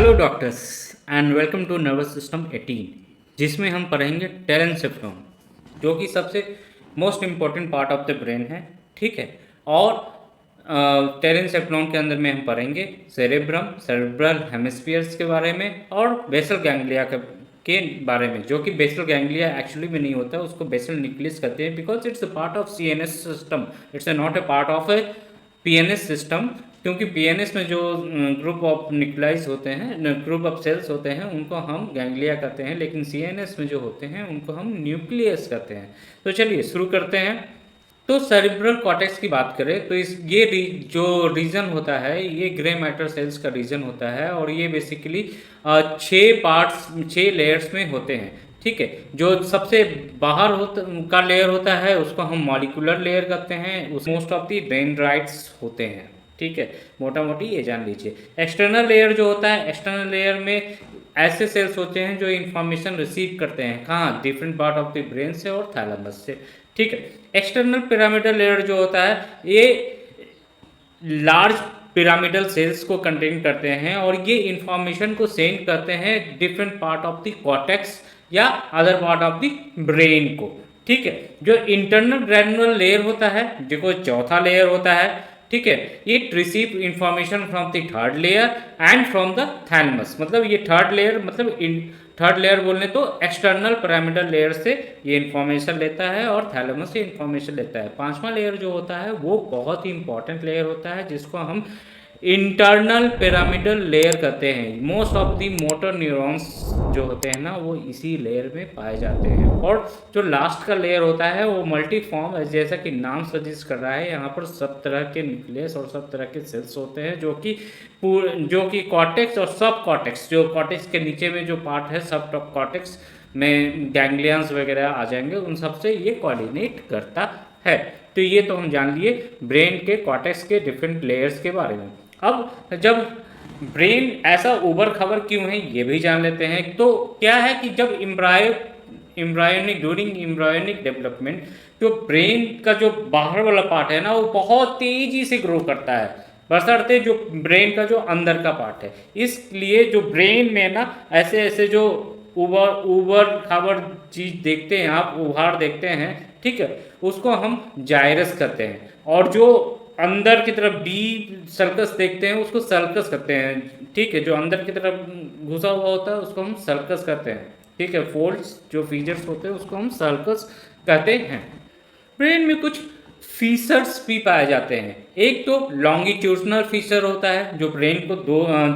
Hello doctors and welcome to nervous system 18, जिसमें हम पढ़ेंगे टेलेंसेफ्रॉन, जो कि सबसे most important part of the brain है। ठीक है। और टेलेंसेफ्रॉन के अंदर में हम पढ़ेंगे सेरेब्रम, सेरेब्रल हेमिस्फीयर्स के बारे में और बेसल गैंग्लिया के बारे में, जो कि बेसल गैंग्लिया एक्चुअली में नहीं होता है, उसको बेसल न्यूक्लियस कहते हैं because it's a part of CNS system, it's not a part of A PNS system. क्योंकि पीएनएस में जो ग्रुप ऑफ न्यूक्लाइज होते हैं, ग्रुप ऑफ सेल्स होते हैं, उनको हम गैंग्लिया कहते हैं, लेकिन सीएनएस में जो होते हैं उनको हम न्यूक्लियस कहते हैं। तो चलिए शुरू करते हैं। तो सेरिब्रल कॉर्टेक्स की बात करें तो जो रीजन होता है ये ग्रे मैटर सेल्स का रीजन होता है, और ये बेसिकली 6 लेयर्स में होते हैं। ठीक है। जो सबसे बाहर का लेयर होता है उसको हम मॉलिक्यूलर लेयर कहते हैं, उस मोस्ट ऑफ दी डेंड्राइट्स होते हैं। ठीक है, मोटा मोटी ये जान लीजिए। एक्सटर्नल लेयर जो होता है, एक्सटर्नल लेयर में ऐसे सेल्स होते हैं जो इन्फॉर्मेशन रिसीव करते हैं, कहाँ, different part of the brain से और थैलेमस से। ठीक है। एक्सटर्नल पिरामिडल लेयर जो होता है ये लार्ज पिरामिडल सेल्स को कंटेन करते हैं, और ये इंफॉर्मेशन को सेंड करते हैं different part of the cortex या other part of the brain को। ठीक है। जो इंटरनल ग्रैनुलर लेयर होता है, जो चौथा लेयर होता है, ठीक है, it receive information from the third layer and from the thalamus. मतलब ये थर्ड लेयर, मतलब थर्ड लेयर बोलने तो एक्सटर्नल पिरामिडल लेयर से ये इन्फॉर्मेशन लेता है और थैलेमस से इन्फॉर्मेशन लेता है। पांचवा लेयर जो होता है वो बहुत ही इंपॉर्टेंट लेयर होता है, जिसको हम इंटरनल पिरामिडल लेयर कहते हैं। Most of the motor neurons जो होते हैं ना वो इसी लेयर में पाए जाते हैं। और जो लास्ट का लेयर होता है वो मल्टीफॉर्म है, जैसा कि नाम सजेस्ट कर रहा है, यहाँ पर सब तरह के न्यूक्लियस और सब तरह के सेल्स होते हैं, जो कि कॉर्टेक्स और सब कॉर्टेक्स, जो कॉर्टेक्स के नीचे में जो पार्ट है सब कॉर्टेक्स में गैंग्लियंस वगैरह आ जाएंगे, उन सबसे ये कोऑर्डिनेट करता है। तो ये तो हम जान लिए ब्रेन के कॉर्टेक्स के डिफरेंट लेयर्स के बारे में। अब जब ब्रेन ऐसा उबड़ खबर क्यों है ये भी जान लेते हैं। तो क्या है कि जब ड्यूरिंग एम्ब्रायोनिक डेवलपमेंट जो ब्रेन का जो बाहर वाला पार्ट है ना वो बहुत तेजी से ग्रो करता है, बशर्ते जो ब्रेन का जो अंदर का पार्ट है। इसलिए जो ब्रेन में ना ऐसे ऐसे जो उबड़ खाबड़ चीज देखते हैं आप, उभार देखते हैं, ठीक है, उसको हम जायरस कहते हैं। और जो अंदर की तरफ डीप सर्कस देखते हैं उसको सर्कस कहते हैं। ठीक है, जो अंदर की तरफ घुसा हुआ होता है उसको हम सर्कस कहते हैं। ठीक है, फोल्ड्स जो फीचर्स होते हैं उसको हम सर्कस कहते हैं। ब्रेन में कुछ फीचर्स भी पाए जाते हैं। एक तो लॉन्गिट्यूडनल फीचर होता है जो ब्रेन को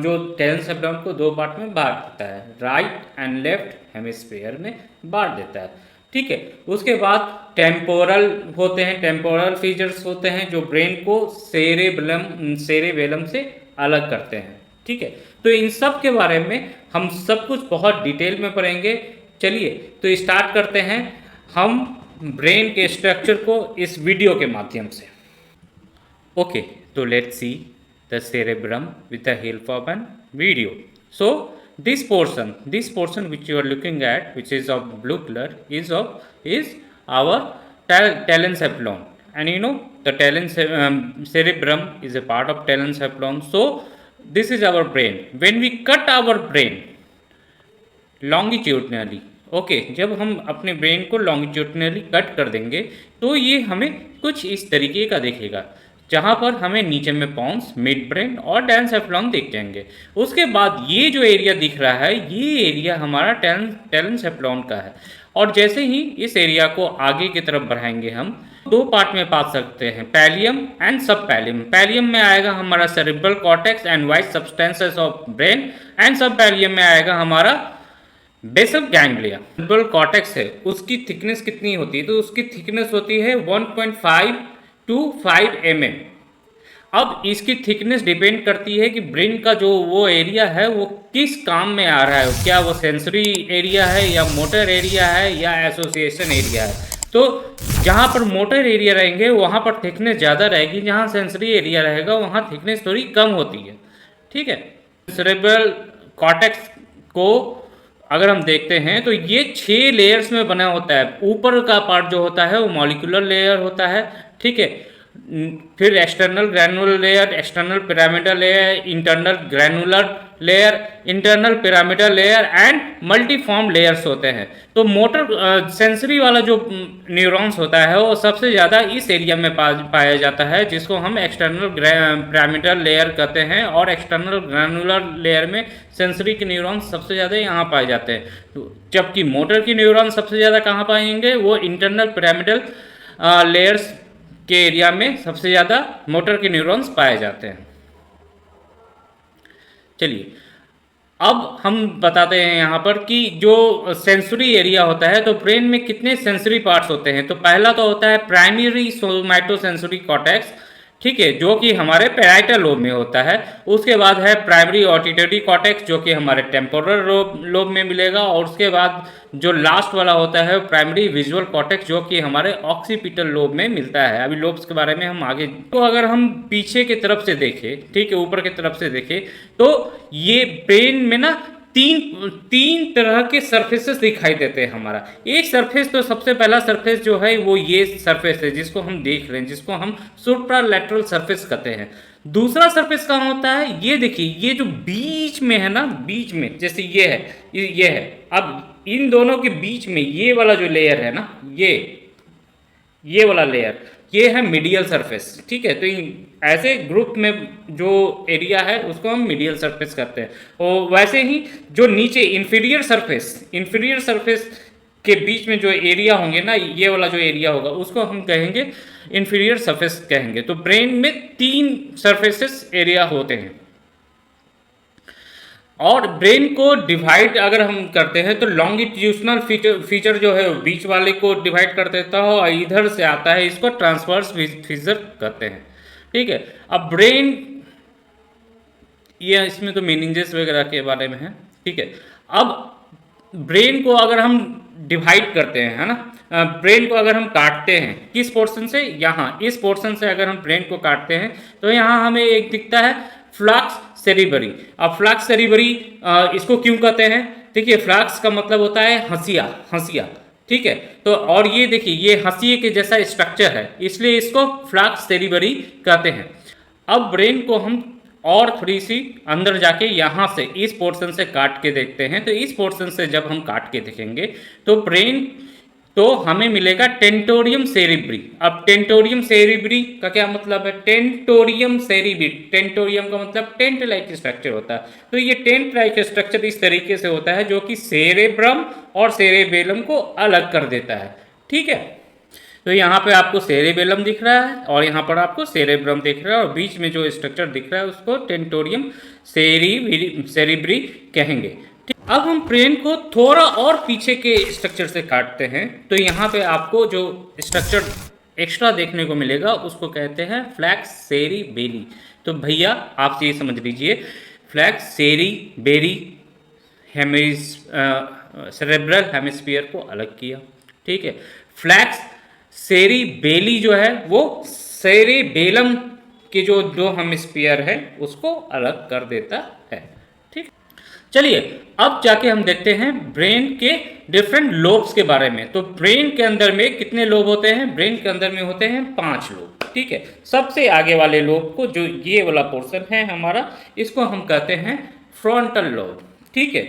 जो टेलेंसेफ्रॉन को दो पार्ट में बांट देता है, राइट एंड लेफ्ट हेमिस्फीयर में बांट देता है। ठीक है। उसके बाद टेम्पोरल होते हैं, टेम्पोरल फीचर्स होते हैं जो ब्रेन को सेरेबेलम से अलग करते हैं। ठीक है। तो इन सब के बारे में हम सब कुछ बहुत डिटेल में पढ़ेंगे। चलिए तो स्टार्ट करते हैं हम ब्रेन के स्ट्रक्चर को इस वीडियो के माध्यम से। ओके, तो let's see the cerebrum with the help of an video. So this portion which you are looking at, which is of blue color, is our telencephalon, and you know the cerebrum is a part of telencephalon. So this is our brain. When we cut our brain longitudinally, okay, जब हम अपने brain को longitudinally cut कर देंगे तो ये हमें कुछ इस तरीके का दिखेगा, जहाँ पर हमें नीचे में पॉन्स, मिड ब्रेन और टेलेंसेफ्लॉन दिख जाएंगे। उसके बाद ये जो एरिया दिख रहा है ये एरिया हमारा टेलेंसेफ्लॉन का है। और जैसे ही इस एरिया को आगे की तरफ बढ़ाएंगे हम दो पार्ट में पा सकते हैं, पैलियम एंड सब पैलियम। पैलियम में आएगा हमारा cerebral cortex and white substances of brain, and सब पैलियम में आएगा हमारा बेसल गैंग्लिया। सेरेब्रल कॉर्टेक्स है, उसकी थिकनेस कितनी होती है? तो उसकी थिकनेस होती है 1.5 to 5 mm। अब इसकी थिकनेस डिपेंड करती है कि ब्रेन का जो वो एरिया है वो किस काम में आ रहा है, क्या वो सेंसरी एरिया है या मोटर एरिया है या एसोसिएशन एरिया है। तो जहाँ पर मोटर एरिया रहेंगे वहाँ पर थिकनेस ज़्यादा रहेगी, जहाँ सेंसरी एरिया रहेगा वहाँ थिकनेस थोड़ी कम होती है। ठीक है। सेरेब्रल कॉर्टेक्स को अगर हम देखते हैं तो ये 6 लेयर्स में बना होता है। ऊपर का पार्ट जो होता है वो मॉलिक्यूलर लेयर होता है। ठीक है। फिर external granular layer, external pyramidal layer, internal granular layer, internal pyramidal layer and multiform layers होते हैं। तो मोटर सेंसरी वाला जो न्यूरॉन्स होता है वो सबसे ज़्यादा इस एरिया में पाया जाता है, जिसको हम एक्सटर्नल पिरामिडल लेयर कहते हैं, और एक्सटर्नल ग्रैनुलर लेयर में सेंसरी के न्यूरॉन्स सबसे ज़्यादा यहाँ पाए जाते हैं। तो जबकि मोटर की न्यूरॉन सबसे ज़्यादा कहाँ पाएंगे, वो इंटरनल पिरामिडल लेयर्स के एरिया में सबसे ज़्यादा मोटर के न्यूरॉन्स पाए जाते हैं। चलिए अब हम बताते हैं यहाँ पर कि जो सेंसरी एरिया होता है, तो ब्रेन में कितने सेंसरी पार्ट्स होते हैं। तो पहला तो होता है प्राइमरी सोमैटोसेंसरी कॉर्टेक्स, ठीक है, जो कि हमारे पैराइटल लोब में होता है। उसके बाद है प्राइमरी ऑडिटरी कॉर्टेक्स, जो कि हमारे टेम्पोरल लोब में मिलेगा। और उसके बाद जो लास्ट वाला होता है प्राइमरी विजुअल कॉर्टेक्स, जो कि हमारे ऑक्सीपिटल लोब में मिलता है। अभी लोब्स के बारे में हम आगे, तो अगर हम पीछे की तरफ से देखें, ठीक है, ऊपर की तरफ से देखें, तो ये ब्रेन में ना तीन तरह के सरफेसेस दिखाई देते हैं हमारा। एक सरफेस, तो सबसे पहला सरफेस जो है वो ये सरफेस है जिसको हम देख रहे हैं, जिसको हम सुप्रालैटरल सरफेस कहते हैं। दूसरा सरफेस कहाँ होता है, ये देखिए, ये जो बीच में है ना, बीच में, जैसे ये है, ये है। अब इन दोनों के बीच में ये वाला जो लेयर है ना, ये वाला लेयर, ये है मीडियल सरफेस, ठीक है। तो ऐसे ग्रुप में जो एरिया है उसको हम मीडियल सरफेस कहते हैं। और वैसे ही जो नीचे इंफीरियर सरफेस के बीच में जो एरिया होंगे ना, ये वाला जो एरिया होगा उसको हम कहेंगे इंफीरियर सरफेस कहेंगे। तो ब्रेन में 3 सरफेसेस एरिया होते हैं। और ब्रेन को डिवाइड अगर हम करते हैं तो लॉन्गिट्यूशनल फीचर जो है बीच वाले को डिवाइड कर देता है, और इधर से आता है इसको ट्रांसवर्स फीचर कहते हैं, ठीक है। अब ब्रेन, ये इसमें तो मीनिंजेस वगैरह के बारे में है, ठीक है। अब ब्रेन को अगर हम डिवाइड करते हैं, है ना, ब्रेन को अगर हम काटते हैं, किस पोर्शन से, यहाँ इस पोर्शन से अगर हम ब्रेन को काटते हैं तो यहाँ हमें एक दिखता है फ्लक्स सेरिबरी। अब फ्लक्स सेरिबरी इसको क्यों कहते हैं, देखिए फ्लक्स का मतलब होता है हंसिया, ठीक है। तो और ये देखिए, ये हंसिए के जैसा स्ट्रक्चर है, इसलिए इसको फ्लक्स सेरिबरी कहते हैं। अब ब्रेन को हम और थोड़ी सी अंदर जाके यहाँ से इस पोर्शन से काट के देखते हैं। तो इस पोर्शन से जब हम काट के देखेंगे तो ब्रेन, तो हमें मिलेगा टेंटोरियम सेरिब्री। अब टेंटोरियम सेरिब्री का क्या मतलब है, टेंटोरियम का मतलब टेंट लाइक स्ट्रक्चर होता है। तो ये टेंट लाइक स्ट्रक्चर इस तरीके से होता है जो कि सेरेब्रम और सेरेबेलम को अलग कर देता है, ठीक है। तो यहाँ पे आपको सेरेबेलम दिख रहा है और यहाँ पर आपको सेरेब्रम दिख रहा है, और बीच में जो स्ट्रक्चर दिख रहा है उसको टेंटोरियम सेरिब्री कहेंगे। अब हम ब्रेन को थोड़ा और पीछे के स्ट्रक्चर से काटते हैं, तो यहाँ पे आपको जो स्ट्रक्चर एक्स्ट्रा देखने को मिलेगा उसको कहते हैं फ्लैक्स सेरिबेली। तो भैया आप ये समझ लीजिए, फ्लैक्स सेरिबेली सेरेब्रल हेमिस्फीयर को अलग किया, ठीक है। फ्लैक्स सेरिबेली जो है वो सेरेबेलम के जो दो हेमिस्फीयर है उसको अलग कर देता है, ठीक। चलिए अब जाके हम देखते हैं ब्रेन के डिफरेंट लोब्स के बारे में। तो ब्रेन के अंदर में कितने लोब होते हैं, ब्रेन के अंदर में होते हैं 5 लोब, ठीक है। सबसे आगे वाले लोब को, जो ये वाला पोर्शन है हमारा, इसको हम कहते हैं फ्रंटल लोब, ठीक है।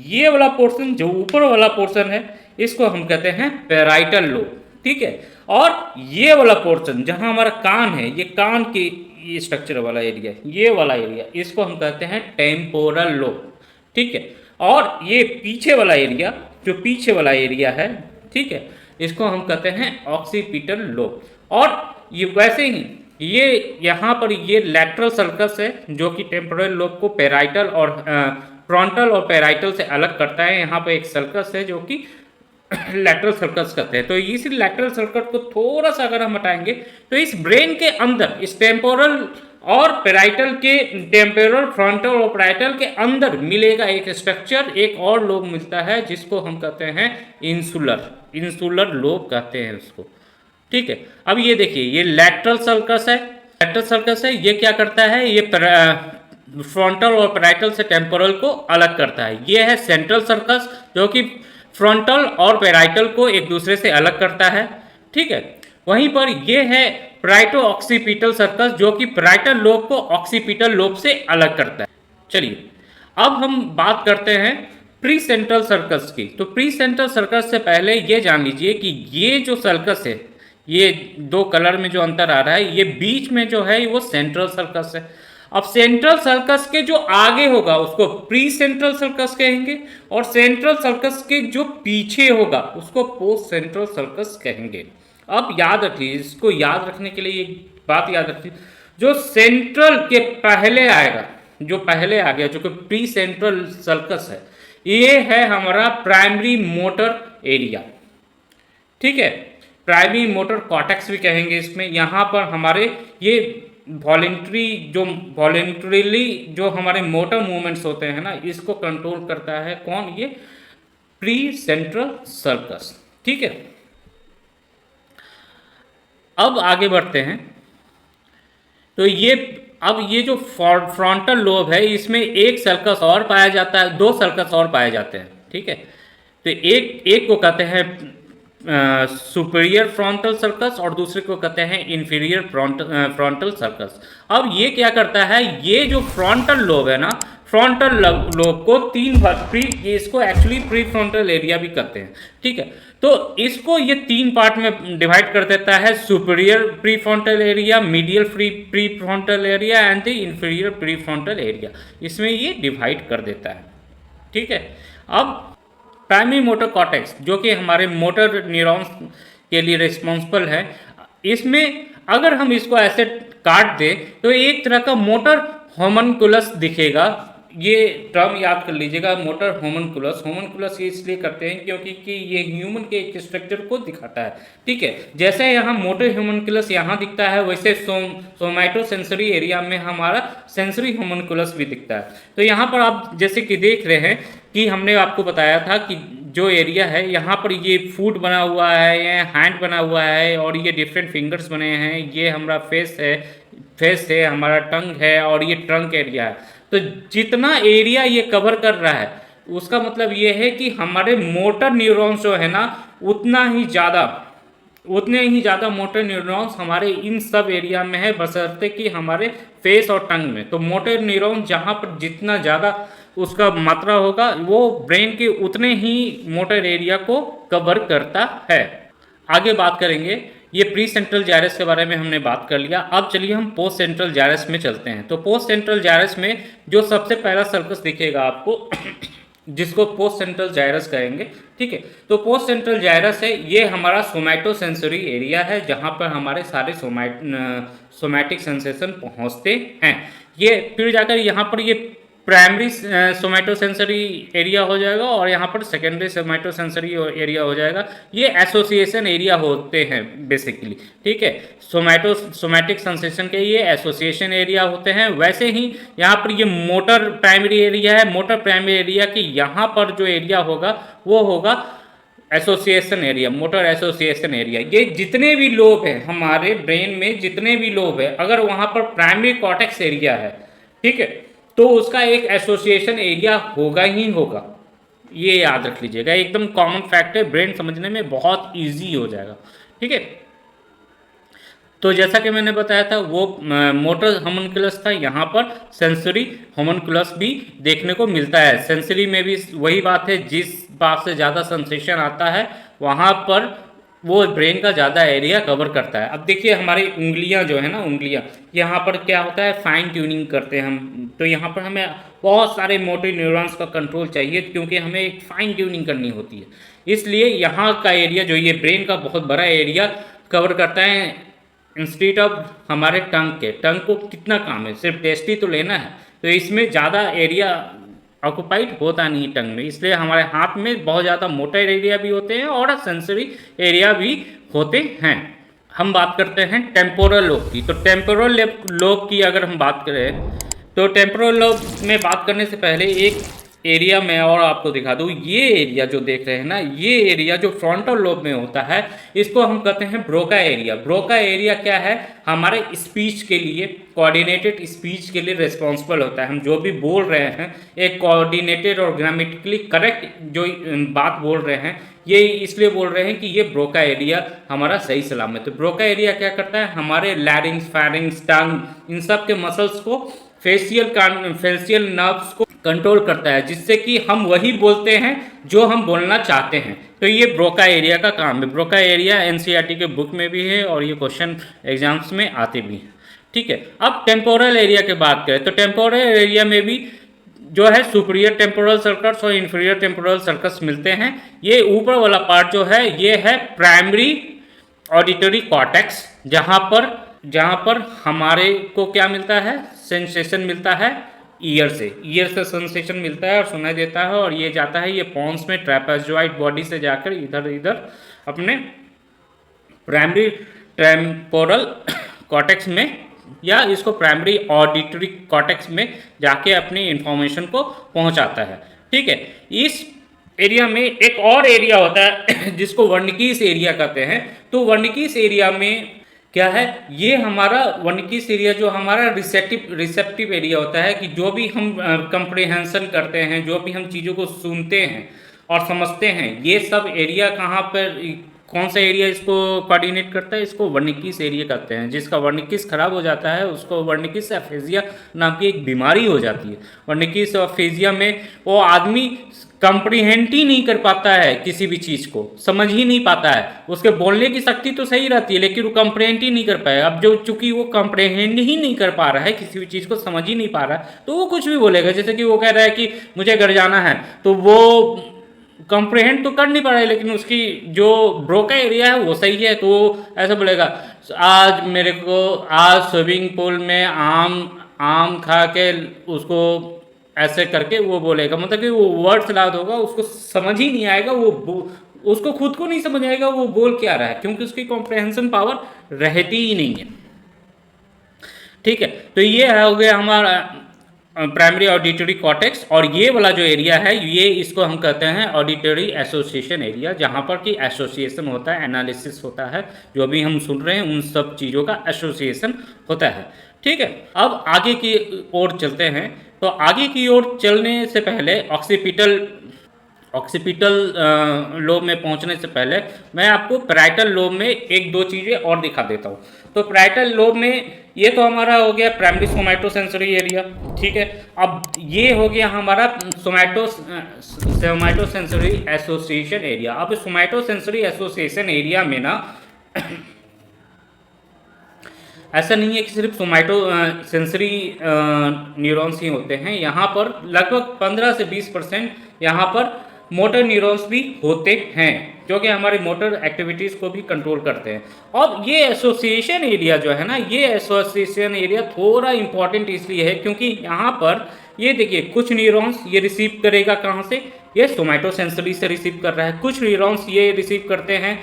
ये वाला पोर्शन, जो ऊपर वाला पोर्शन है, इसको हम कहते हैं पैराइटल लोब, ठीक है। और ये वाला पोर्शन जहां हमारा कान है, ये कान की ये स्ट्रक्चर वाला एरिया, ये वाला एरिया, इसको हम कहते हैं टेम्पोरल लोब, ठीक है। और ये पीछे वाला एरिया, जो पीछे वाला एरिया है, ठीक है, इसको हम कहते हैं ऑक्सीपिटल लोब। और ये वैसे ही ये यहाँ पर ये लैटरल सर्कस है जो कि टेम्पोरल लोब को पैराइटल और फ्रंटल और पैराइटल से अलग करता है। यहाँ पर एक सर्कस है जो कि लैटरल सर्कस कहते हैं। तो इस लैटरल सर्कस को थोड़ा सा अगर हम हटाएंगे तो इस ब्रेन के अंदर, इस टेम्पोरल और पैराइटल के, टेम्पोरल, फ्रंटल और पैराइटल के अंदर मिलेगा एक स्ट्रक्चर, एक और लोब मिलता है जिसको हम कहते हैं इंसुलर लोब कहते हैं उसको, ठीक है। अब ये देखिए, ये लैटरल सर्कस है, ये क्या करता है, ये फ्रंटल और पैराइटल से टेम्पोरल को अलग करता है। ये है सेंट्रल सर्कस जो कि फ्रंटल और पैराइटल को एक दूसरे से अलग करता है, ठीक है। वहीं पर ये है पैराइटो ऑक्सीपिटल सर्कस जो कि पैराइटल लोब को ऑक्सीपिटल लोब से अलग करता है। चलिए अब हम बात करते हैं प्री सेंट्रल सर्कस की। तो प्री सेंट्रल सर्कस से पहले ये जान लीजिए कि ये जो सर्कस है, ये दो कलर में जो अंतर आ रहा है, ये बीच में जो है वो सेंट्रल सर्कस है। अब सेंट्रल सर्कस के जो आगे होगा उसको प्री सेंट्रल सर्कस कहेंगे, और सेंट्रल सर्कस के जो पीछे होगा उसको पोस्ट सेंट्रल सर्कस कहेंगे। अब याद रखिए, इसको याद रखने के लिए एक बात याद रखिए, जो सेंट्रल के पहले आएगा, जो पहले आ गया, जो कि प्री सेंट्रल सर्कस है, ये है हमारा प्राइमरी मोटर एरिया। ठीक है, प्राइमरी मोटर कॉर्टेक्स भी कहेंगे इसमें। यहाँ पर हमारे ये वॉलेंट्रीली जो हमारे मोटर मूवमेंट्स होते हैं ना, इसको कंट्रोल करता है कौन? ये प्री सेंट्रल सर्कस। ठीक है, अब आगे बढ़ते हैं। तो ये जो फ्रंटल लोब है, इसमें एक सर्कस और पाया जाता है, दो सर्कस और पाए जाते हैं। ठीक है, तो एक को कहते हैं सुपीरियर फ्रंटल सर्कस और दूसरे को कहते हैं इंफीरियर फ्रंटल सर्कस। अब ये क्या करता है, ये जो फ्रंटल लोब है ना, फ्रंटल लोब को तीन भाग, इसको एक्चुअली प्री फ्रंटल एरिया भी कहते हैं। ठीक है, तो इसको ये तीन पार्ट में डिवाइड कर देता है, superior pre frontal area, medial pre frontal area and the inferior pre frontal area, इसमें ये डिवाइड कर देता है। ठीक है, अब प्राइमरी मोटर कॉर्टेक्स जो कि हमारे मोटर न्यूरॉन्स के लिए रिस्पॉन्सिबल है, इसमें अगर हम इसको ऐसे काट दें तो एक तरह का मोटर होमनकुलस दिखेगा। ये टर्म याद कर लीजिएगा, मोटर होमनकुलस। होमनकुलस ये इसलिए करते हैं क्योंकि ये ह्यूमन के एक स्ट्रक्चर को दिखाता है। ठीक है, जैसे यहाँ मोटर होमनकुलस यहाँ दिखता है, वैसे सोमैटोसेंसरी एरिया में हमारा सेंसरी होमनकुलस भी दिखता है। तो यहाँ पर आप जैसे कि देख रहे हैं कि हमने आपको बताया था कि जो एरिया है यहाँ पर ये फूट बना हुआ है, ये हैंड बना हुआ है, और ये डिफरेंट फिंगर्स बने हैं, ये हमारा फेस है, हमारा टंग है, और ये ट्रंक एरिया है। तो जितना एरिया ये कवर कर रहा है, उसका मतलब ये है कि हमारे मोटर न्यूरॉन्स जो है ना, उतने ही ज़्यादा मोटर न्यूरॉन्स हमारे इन सब एरिया में है, बशर्ते कि हमारे फेस और टंग में। तो मोटर न्यूरॉन जहाँ पर जितना ज़्यादा उसका मात्रा होगा, वो ब्रेन के उतने ही मोटर एरिया को कवर करता है। आगे बात करेंगे, ये प्री सेंट्रल जायरस के बारे में हमने बात कर लिया। अब चलिए हम पोस्ट सेंट्रल जायरस में चलते हैं। तो पोस्ट सेंट्रल जायरस में जो सबसे पहला सर्कस दिखेगा आपको जिसको पोस्ट सेंट्रल जायरस कहेंगे। ठीक है, तो पोस्ट सेंट्रल जायरस है, ये हमारा सोमैटोसेंसरी एरिया है, जहाँ पर हमारे सारे सोमैटिक सेंसेशन पहुँचते हैं। ये फिर जाकर यहाँ पर ये प्राइमरी सोमैटोसेंसरी एरिया हो जाएगा, और यहाँ पर सेकेंडरी सोमैटोसेंसरी एरिया हो जाएगा। ये एसोसिएशन एरिया होते हैं बेसिकली। ठीक है, सोमैटिक सेंसेशन के ये एसोसिएशन एरिया होते हैं। वैसे ही यहाँ पर ये मोटर प्राइमरी एरिया है। मोटर प्राइमरी एरिया की यहाँ पर जो एरिया होगा वो होगा association area, motor association area. ये जितने भी लोब हैं हमारे ब्रेन में, जितने भी लोब है, अगर वहाँ पर प्राइमरी कॉर्टेक्स एरिया है, ठीक है, तो उसका एक एसोसिएशन एरिया होगा ही होगा। ये याद रख लीजिएगा, एकदम कॉमन फैक्ट है, ब्रेन समझने में बहुत इजी हो जाएगा। ठीक है, तो जैसा कि मैंने बताया था, वो मोटर होमनकुलस था, यहाँ पर सेंसरी होमनकुलस भी देखने को मिलता है। सेंसरी में भी वही बात है, जिस बात से ज़्यादा सेंसेशन आता है वहाँ पर वो ब्रेन का ज़्यादा एरिया कवर करता है। अब देखिए हमारी उंगलियां जो है ना, उंगलियां, यहाँ पर क्या होता है, फाइन ट्यूनिंग करते हैं हम। तो यहाँ पर हमें बहुत सारे मोटर न्यूरॉन्स का कंट्रोल चाहिए, क्योंकि हमें एक फाइन ट्यूनिंग करनी होती है। इसलिए यहाँ का एरिया जो ये ब्रेन का बहुत बड़ा एरिया कवर करता है। इंस्टेड ऑफ हमारे टंग को कितना काम है, सिर्फ टेस्ट ही तो लेना है, तो इसमें ज़्यादा एरिया ऑक्युपाइड होता नहीं टंग में। इसलिए हमारे हाथ में बहुत ज़्यादा मोटर एरिया भी होते हैं और सेंसरी एरिया भी होते हैं। हम बात करते हैं टेम्पोरल लोब की। तो टेम्पोरल लोब की अगर हम बात करें, तो टेम्पोरल लोब में बात करने से पहले एक एरिया में और आपको दिखा दूँ। ये एरिया जो देख रहे हैं ना, ये एरिया जो फ्रंटल लोब में होता है, इसको हम कहते हैं ब्रोका एरिया। ब्रोका एरिया क्या है, हमारे स्पीच के लिए, कोऑर्डिनेटेड स्पीच के लिए रिस्पॉन्सिबल होता है। हम जो भी बोल रहे हैं, एक कोऑर्डिनेटेड और ग्रामेटिकली करेक्ट जो बात बोल रहे हैं, ये इसलिए बोल रहे हैं कि ये ब्रोका एरिया हमारा सही सलामत है। ब्रोका एरिया क्या करता है, हमारे लैरिंग्स, फैरिंग्स, टंग, इन सब के मसल्स को, फेशियल नर्व्स को कंट्रोल करता है, जिससे कि हम वही बोलते हैं जो हम बोलना चाहते हैं। तो ये ब्रोका एरिया का काम है। ब्रोका एरिया एनसीईआरटी के बुक में भी है और ये क्वेश्चन एग्जाम्स में आते भी हैं। ठीक है, अब टेम्पोरल एरिया की बात करें तो टेम्पोरल एरिया में भी जो है सुपीरियर टेम्पोरल सर्कस और इंफीरियर टेम्पोरल सर्कस मिलते हैं। ये ऊपर वाला पार्ट जो है ये है प्राइमरी ऑडिटरी कॉर्टेक्स, जहाँ पर हमारे को क्या मिलता है, सेंसेशन मिलता है ईयर से सेंसेशन मिलता है और सुनाई देता है, और ये जाता है ये पॉन्स में ट्रेपेजॉइड बॉडी से जाकर इधर इधर अपने प्राइमरी टेम्पोरल कॉर्टेक्स में या इसको प्राइमरी ऑडिटरी कॉर्टेक्स में जाके अपनी इंफॉर्मेशन को पहुंचाता है। ठीक है, इस एरिया में एक और एरिया होता है जिसको वर्निकीस एरिया कहते हैं। तो वर्निकीस एरिया में क्या है, ये हमारा वर्निकीस एरिया जो हमारा रिसेप्टिव एरिया होता है कि जो भी हम कंप्रिहेंशन करते हैं, जो भी हम चीज़ों को सुनते हैं और समझते हैं, ये सब एरिया कहाँ पर, कौन सा एरिया इसको कोऑर्डिनेट करता है, इसको वर्निकीस एरिया कहते हैं। जिसका वर्निकीस खराब हो जाता है उसको वर्निकीस एफेजिया नाम की एक बीमारी हो जाती है। वर्निकीस एफेजिया में वो आदमी कंप्रीहेंड ही नहीं कर पाता है, किसी भी चीज़ को समझ ही नहीं पाता है। उसके बोलने की शक्ति तो सही रहती है लेकिन वो कंप्रीहेंड ही नहीं कर पाएगा। अब जो चूंकि वो कंप्रीहेंड ही नहीं कर पा रहा है, किसी भी चीज़ को समझ ही नहीं पा रहा है, तो वो कुछ भी बोलेगा। जैसे कि वो कह रहा है कि मुझे घर जाना है, तो वो कंप्रीहेंड तो कर नहीं पा रहा है लेकिन उसकी जो ब्रोका एरिया है वो सही है, तो ऐसा बोलेगा आज स्विमिंग पूल में आम खा के, उसको ऐसे करके वो बोलेगा। मतलब कि वो वर्ड्स लाद होगा, उसको समझ ही नहीं आएगा, उसको खुद को नहीं समझ आएगा वो बोल क्या रहा है, क्योंकि उसकी कॉम्प्रहेंशन पावर रहती ही नहीं है। ठीक है, तो ये हो गया हमारा प्राइमरी ऑडिटरी कॉर्टेक्स। और ये वाला जो एरिया है ये इसको हम कहते हैं ऑडिटरी एसोसिएशन एरिया, जहाँ पर कि एसोसिएशन होता है, एनालिसिस होता है, जो भी हम सुन रहे हैं उन सब चीज़ों का एसोसिएशन होता है। ठीक है, अब आगे की ओर चलते हैं। तो आगे की ओर चलने से पहले ऑक्सीपिटल लोब में पहुंचने से पहले मैं आपको पैराइटल लोब में एक दो चीज़ें और दिखा देता हूं। तो पैराइटल लोब में ये तो हमारा हो गया प्राइमरी सोमैटोसेंसरी एरिया। ठीक है, अब ये हो गया हमारा सोमैटोसेंसरी एसोसिएशन एरिया। अब सोमैटोसेंसरी एसोसिएशन एरिया में ना ऐसा नहीं है कि सिर्फ सोमैटो सेंसरी न्यूरॉन्स ही होते हैं। यहाँ पर लगभग 15 से 20% यहाँ पर मोटर न्यूरॉन्स भी होते हैं, जो कि हमारी मोटर एक्टिविटीज़ को भी कंट्रोल करते हैं। और ये एसोसिएशन एरिया जो है ना, ये एसोसिएशन एरिया थोड़ा इंपॉर्टेंट इसलिए है क्योंकि यहाँ पर ये देखिए कुछ न्यूरॉन्स ये रिसीव करेगा कहाँ से, ये सोमैटोसेंसरी से रिसीव कर रहा है। कुछ न्यूरॉन्स ये रिसीव करते हैं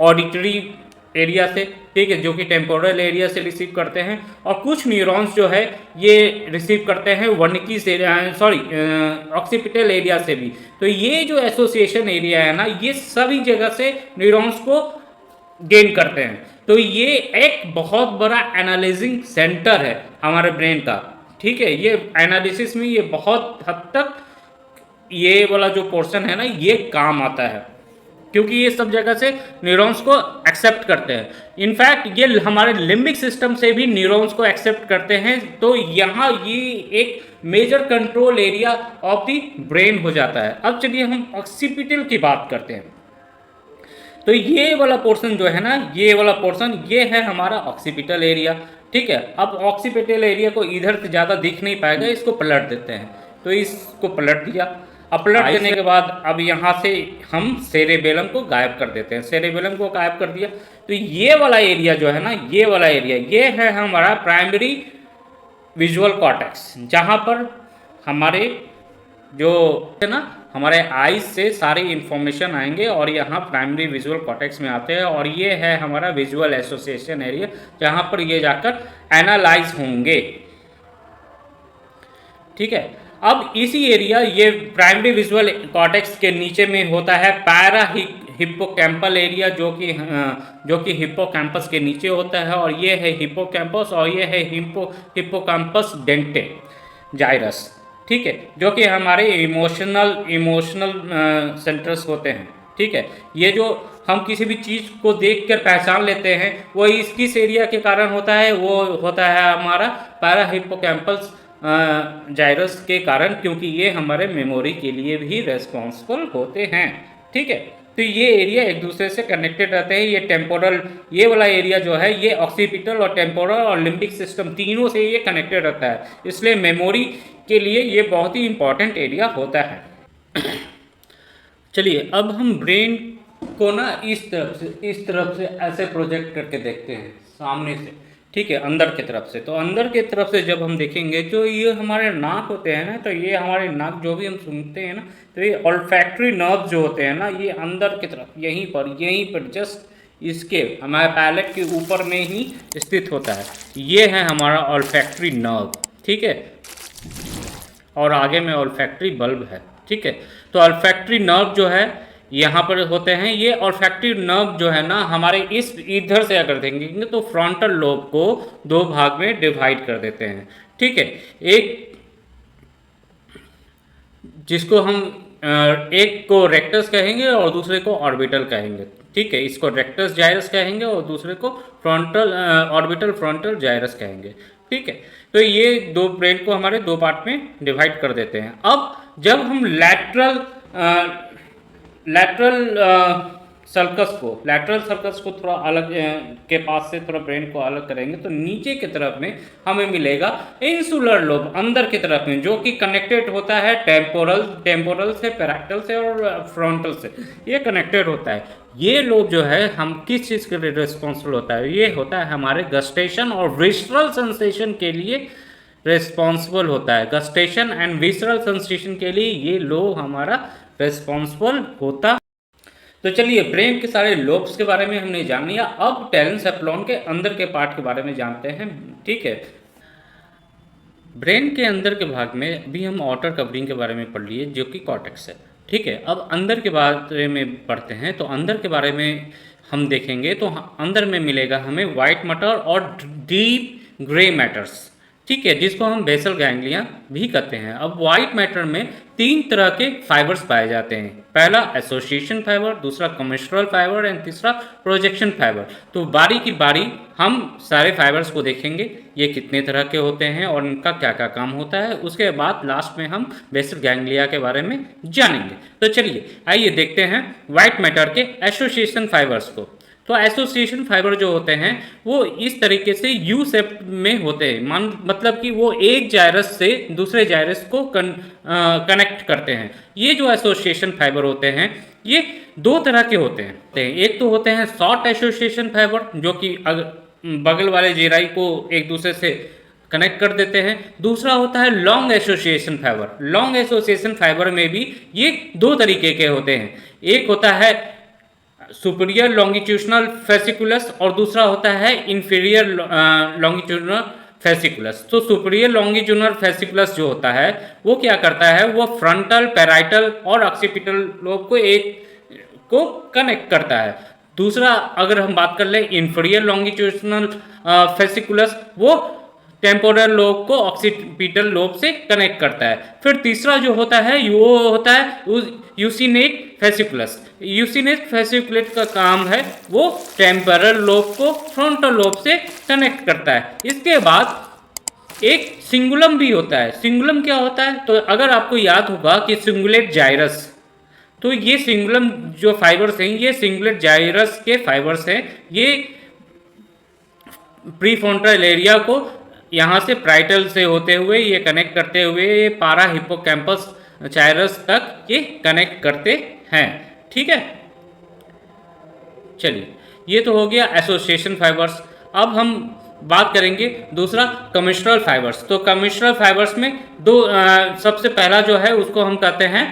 ऑडिटरी एरिया से, ठीक है, जो कि टेम्पोरल एरिया से रिसीव करते हैं। और कुछ न्यूरॉन्स जो है ये रिसीव करते हैं वर्निकीस एरिया, ऑक्सीपिटल एरिया से भी। तो ये जो एसोसिएशन एरिया है ना, ये सभी जगह से न्यूरॉन्स को गेन करते हैं। तो ये एक बहुत बड़ा एनालाइजिंग सेंटर है हमारे ब्रेन का। ठीक है, ये एनालिसिस में ये बहुत हद तक ये वाला जो पोर्शन है ना ये काम आता है, क्योंकि ये सब जगह से न्यूरॉन्स को एक्सेप्ट करते हैं। इनफैक्ट ये हमारे लिम्बिक सिस्टम से भी न्यूरॉन्स को एक्सेप्ट करते हैं। तो यहाँ ये एक major control area of the brain हो जाता है। अब चलिए हम ऑक्सीपिटल की बात करते हैं। तो ये वाला पोर्शन जो है ना, ये वाला पोर्शन ये है हमारा ऑक्सीपिटल एरिया। ठीक है, अब ऑक्सीपिटल एरिया को इधर से ज़्यादा दिख नहीं पाएगा, इसको पलट देते हैं। तो इसको पलट दिया। अब पलट देने के बाद अब यहाँ से हम सेरेबेलम को गायब कर देते हैं। सेरेबेलम को गायब कर दिया तो ये वाला एरिया जो है ना, ये वाला एरिया ये है हमारा प्राइमरी विजुअल कॉर्टेक्स, जहाँ पर हमारे जो है ना हमारे आईज से सारी इंफॉर्मेशन आएंगे और यहाँ प्राइमरी विजुअल कॉर्टेक्स में आते हैं। और ये है हमारा विजुअल एसोसिएशन एरिया, जहाँ पर ये जाकर एनालाइज होंगे। ठीक है, अब इसी एरिया ये प्राइमरी विजुअल कॉर्टेक्स के नीचे में होता है पैरा हिप्पोकैम्पल एरिया, जो कि हिप्पोकैम्पस के नीचे होता है। और ये है हिप्पोकैम्पस और ये है हिप्पोकैम्पस डेंटे जाइरस। ठीक है, जो कि हमारे इमोशनल सेंटर्स होते हैं। ठीक है, ये जो हम किसी भी चीज़ को देखकर पहचान लेते हैं वो किस एरिया के कारण होता है, वो होता है हमारा पैरा हिप्पोकैम्पस जाइरस के कारण, क्योंकि ये हमारे मेमोरी के लिए भी रेस्पॉन्सिबल होते हैं। ठीक है, तो ये एरिया एक दूसरे से कनेक्टेड रहते हैं। ये टेम्पोरल, ये वाला एरिया जो है ये ऑक्सीपिटल और टेम्पोरल और लिम्बिक सिस्टम तीनों से ये कनेक्टेड रहता है, इसलिए मेमोरी के लिए ये बहुत ही इंपॉर्टेंट एरिया होता है। चलिए अब हम ब्रेन को ना इस तरफ से ऐसे प्रोजेक्ट करके देखते हैं सामने से। ठीक है, अंदर की तरफ से। तो अंदर की तरफ से जब हम देखेंगे, जो ये हमारे नाक होते हैं ना, तो ये हमारे नाक जो भी हम सुनते हैं ना, तो ये ऑल्फैक्टरी नर्व जो होते हैं ना, ये अंदर की तरफ यहीं पर जस्ट इसके हमारे पैलेट के ऊपर में ही स्थित होता है। ये है हमारा ऑल्फैक्टरी नर्व। ठीक है, और आगे में ऑल्फैक्टरी बल्ब है। ठीक है, तो ऑल्फैक्टरी नर्व जो है यहाँ पर होते हैं। ये ऑल्फैक्टरी नर्व जो है ना, हमारे इस इधर से अगर देखेंगे तो फ्रंटल लोब को दो भाग में डिवाइड कर देते हैं। ठीक है, एक जिसको हम एक को रेक्टस कहेंगे और दूसरे को ऑर्बिटल कहेंगे। ठीक है, इसको रेक्टस जाइरस कहेंगे और दूसरे को फ्रंटल ऑर्बिटल फ्रंटल जाइरस कहेंगे। ठीक है, तो ये दो ब्रेन को हमारे दो पार्ट में डिवाइड कर देते हैं। अब जब हम लैटरल सर्कस को थोड़ा अलग के पास से थोड़ा ब्रेन को अलग करेंगे, तो नीचे की तरफ में हमें मिलेगा इंसुलर लोब, अंदर की तरफ में, जो कि कनेक्टेड होता है टेम्पोरल से, पैराइटल से और फ्रंटल से, ये कनेक्टेड होता है। ये लोब जो है हम किस चीज़ के लिए रिस्पॉन्सिबल होता है, ये होता है हमारे गस्टेशन और विसरल सेंसेशन के लिए रिस्पॉन्सिबल होता है। गस्टेशन एंड विसरल सेंसेशन के लिए ये लोब हमारा रिस्पॉन्सिबल होता। तो चलिए ब्रेन के सारे लोब्स के बारे में हमने जान लिया। अब टेलेंसेफ्लॉन के अंदर के पार्ट के बारे में जानते हैं। ठीक है, ब्रेन के अंदर के भाग में अभी हम आउटर कवरिंग के बारे में पढ़ लिए, जो कि कॉर्टेक्स है। ठीक है, अब अंदर के बारे में पढ़ते हैं। तो अंदर के बारे में हम देखेंगे तो अंदर में मिलेगा हमें वाइट मैटर और डीप ग्रे मैटर्स। ठीक है, जिसको हम बेसल गैंग्लिया भी कहते हैं। अब वाइट मैटर में तीन तरह के फाइबर्स पाए जाते हैं। पहला एसोसिएशन फाइबर, दूसरा कमिश्रल फाइबर एंड तीसरा प्रोजेक्शन फाइबर। तो बारी की बारी हम सारे फाइबर्स को देखेंगे, ये कितने तरह के होते हैं और इनका क्या क्या काम होता है। उसके बाद लास्ट में हम बेसल गैंग्लिया के बारे में जानेंगे। तो चलिए आइए देखते हैं वाइट मैटर के एसोसिएशन फाइबर्स को। तो एसोसिएशन फाइबर जो होते हैं वो इस तरीके से यू शेप में होते हैं, मतलब कि वो एक जाइरस से दूसरे जाइरस को कनेक्ट करते हैं। ये जो एसोसिएशन फाइबर होते हैं ये दो तरह के होते हैं। एक तो होते हैं शॉर्ट एसोसिएशन फाइबर, जो कि बगल वाले जीराई को एक दूसरे से कनेक्ट कर देते हैं। दूसरा होता है long association fibre. Long association fibre में भी ये दो तरीके के होते हैं। एक होता है सुपीरियर लॉन्गिट्यूडनल फेसिकुलस और दूसरा होता है इंफीरियर लॉन्गिट्यूडनल फेसिकुलस। तो सुपीरियर लॉन्गिट्यूडनल फेसिकुलस जो होता है वो क्या करता है, वो फ्रंटल, पैराइटल और ऑक्सीपिटल लोब को एक को कनेक्ट करता है। दूसरा अगर हम बात कर ले इंफीरियर लॉन्गिट्यूडनल फेसिकुलस, वो टेम्पोरल लोब को ऑक्सीपिटल लोब से कनेक्ट करता है। फिर तीसरा जो होता है वो होता है यूसिनेट फेसिकुलस। यूसिनेट फेसिकुलेट का काम है वो टेम्पोरल लोब को फ्रंटल लोब से कनेक्ट करता है। इसके बाद एक सिंगुलम भी होता है। सिंगुलम क्या होता है, तो अगर आपको याद होगा कि सिंगुलेट जाइरस, तो ये सिंगुलम जो फाइबर्स हैं ये सिंगुलेट जाइरस के फाइबर्स हैं। ये प्रीफ्रंटल एरिया को यहाँ से प्राइटल से होते हुए ये कनेक्ट करते हुए ये पारा हिप्पोकैम्पस जाइरस तक ये कनेक्ट करते हैं। ठीक है, चलिए ये तो हो गया एसोसिएशन फाइबर्स। अब हम बात करेंगे दूसरा कमिश्रल फाइबर्स। तो कमिश्रल फाइबर्स में दो सबसे पहला जो है उसको हम कहते हैं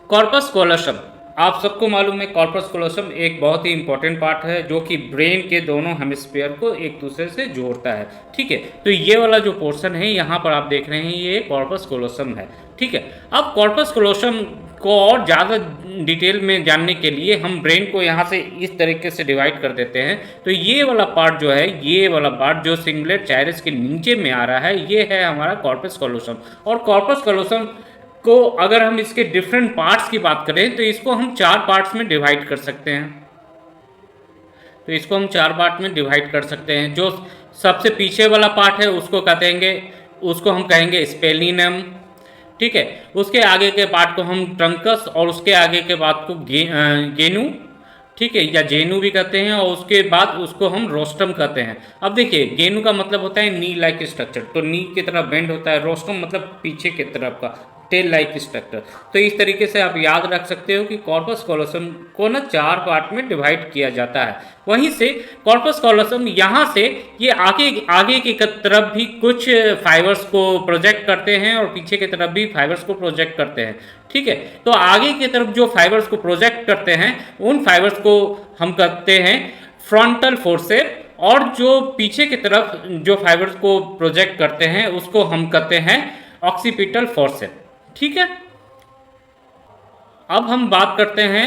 कॉर्पस कोलोसम। आप सबको मालूम है कॉर्पस कोलोसम एक बहुत ही इंपॉर्टेंट पार्ट है जो कि ब्रेन के दोनों हेमिस्फीयर को एक दूसरे से जोड़ता है। ठीक है, तो ये वाला जो पोर्शन है यहाँ पर आप देख रहे हैं ये कॉर्पस कोलोसम है। ठीक है, अब कॉर्पस कोलोसम को और ज़्यादा डिटेल में जानने के लिए हम ब्रेन को यहाँ से इस तरीके से डिवाइड कर देते हैं। तो ये वाला पार्ट जो है, ये वाला पार्ट जो सिंगुलेट जाइरस के नीचे में आ रहा है, ये है हमारा कॉर्पस कोलोसम। और कॉर्पस कोलोसम को अगर हम इसके डिफरेंट पार्ट्स की बात करें तो इसको हम चार पार्ट्स में डिवाइड कर सकते हैं। तो इसको हम चार पार्ट में डिवाइड कर सकते हैं। जो सबसे पीछे वाला पार्ट है उसको कहते हैं उसको हम कहेंगे स्पेलिनम, ठीक है। उसके आगे के पार्ट को हम ट्रंकस और उसके आगे के पार्ट को गेनू, ठीक है, या जेनू भी कहते हैं, और उसके बाद उसको हम रोस्टम कहते हैं। अब देखिए गेनू का मतलब होता है नी लाइक स्ट्रक्चर, तो नी की तरफ बेंड होता है। रोस्टम मतलब पीछे की तरफ का टेल लाइक स्ट्रक्चर। तो इस तरीके से आप याद रख सकते हो कि कॉर्पस कॉलोसम को ना 4 पार्ट में डिवाइड किया जाता है। वहीं से कॉर्पस कॉलोसम यहाँ से ये आगे आगे की तरफ भी कुछ फाइबर्स को प्रोजेक्ट करते हैं और पीछे की तरफ भी फाइबर्स को प्रोजेक्ट करते हैं, ठीक है। तो आगे की तरफ जो फाइबर्स को प्रोजेक्ट करते हैं उन फाइबर्स को हम कहते हैं फ्रंटल फोर्सेप, और जो पीछे की तरफ जो फाइबर्स को प्रोजेक्ट करते हैं उसको हम कहते हैं ऑक्सीपिटल फोर्सेप, ठीक है। अब हम बात करते हैं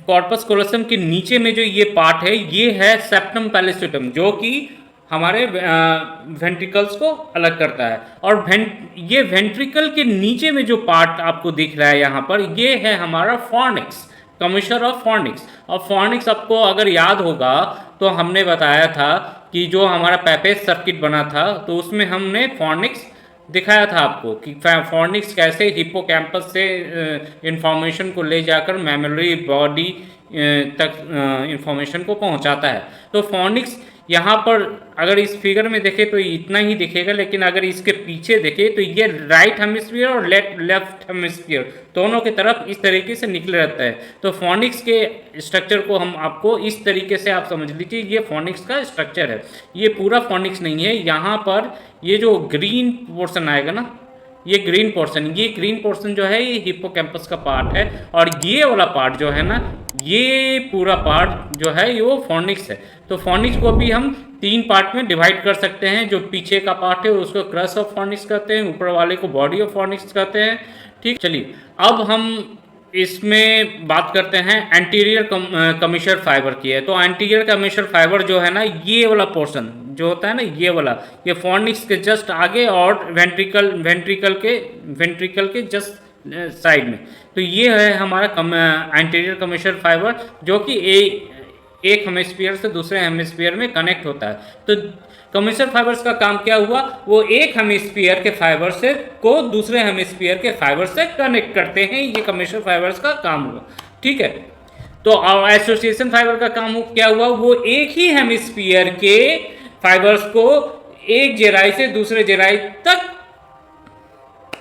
कॉर्पस कोलोसम के नीचे में जो ये पार्ट है, ये है सेप्टम पैलेस्टिटम, जो कि हमारे वेंट्रिकल्स को अलग करता है। और ये वेंट्रिकल के नीचे में जो पार्ट आपको दिख रहा है यहाँ पर, ये है हमारा फॉर्निक्स, कमिश्चर ऑफ फॉर्निक्स। और फॉर्निक्स आपको अगर याद होगा तो हमने बताया था कि जो हमारा पैपेज सर्किट बना था तो उसमें हमने फॉर्निक्स दिखाया था आपको कि फॉर्निक्स कैसे हिप्पोकैम्पस से इंफॉर्मेशन को ले जाकर मेमोरी बॉडी तक इंफॉर्मेशन को पहुंचाता है। तो फॉर्निक्स यहाँ पर अगर इस फिगर में देखें तो इतना ही दिखेगा, लेकिन अगर इसके पीछे देखें तो ये राइट हेमिस्फीयर और लेफ्ट हेमिस्फीयर दोनों की तरफ इस तरीके से निकले रहता है। तो फॉर्निक्स के स्ट्रक्चर को हम आपको इस तरीके से आप समझ लीजिए, ये फॉर्निक्स का स्ट्रक्चर है। ये पूरा फॉर्निक्स नहीं है, यहाँ पर ये जो ग्रीन पोर्शन आएगा ना, ये ग्रीन पोर्शन जो है ये हिप्पोकैम्पस का पार्ट है, और ये वाला पार्ट जो है ना, ये पूरा पार्ट जो है ये वो फॉर्निक्स है। तो फॉर्निक्स को भी हम 3 पार्ट में डिवाइड कर सकते हैं। जो पीछे का पार्ट है उसको क्रस ऑफ फॉर्निक्स कहते हैं, ऊपर वाले को बॉडी ऑफ फॉर्निक्स कहते हैं, ठीक। चलिए अब हम इसमें बात करते हैं एंटीरियर कमिश्चर फाइबर की है। तो एंटीरियर कमिश्चर फाइबर जो है ना, ये वाला पोर्शन जो होता है ना, ये वाला, ये फॉर्निक्स के जस्ट आगे और वेंट्रिकल के जस्ट साइड में। तो ये है हमारा एंटीरियर कमिश्चर फाइबर, जो कि एक हेमिस्फीयर से दूसरे हेमिस्फीयर में कनेक्ट होता है। तो कमिश्चर फाइबर्स का काम क्या हुआ, वो एक हेमिस्फीयर के फाइबर से को दूसरे हेमिस्फीयर के फाइबर से कनेक्ट करते हैं, ये कमिश्चर फाइबर्स का काम हुआ, ठीक है। तो एसोसिएशन फाइबर का काम क्या हुआ, वो एक ही हेमिस्फीयर के फाइबर्स को एक जेराई से दूसरे जेराई तक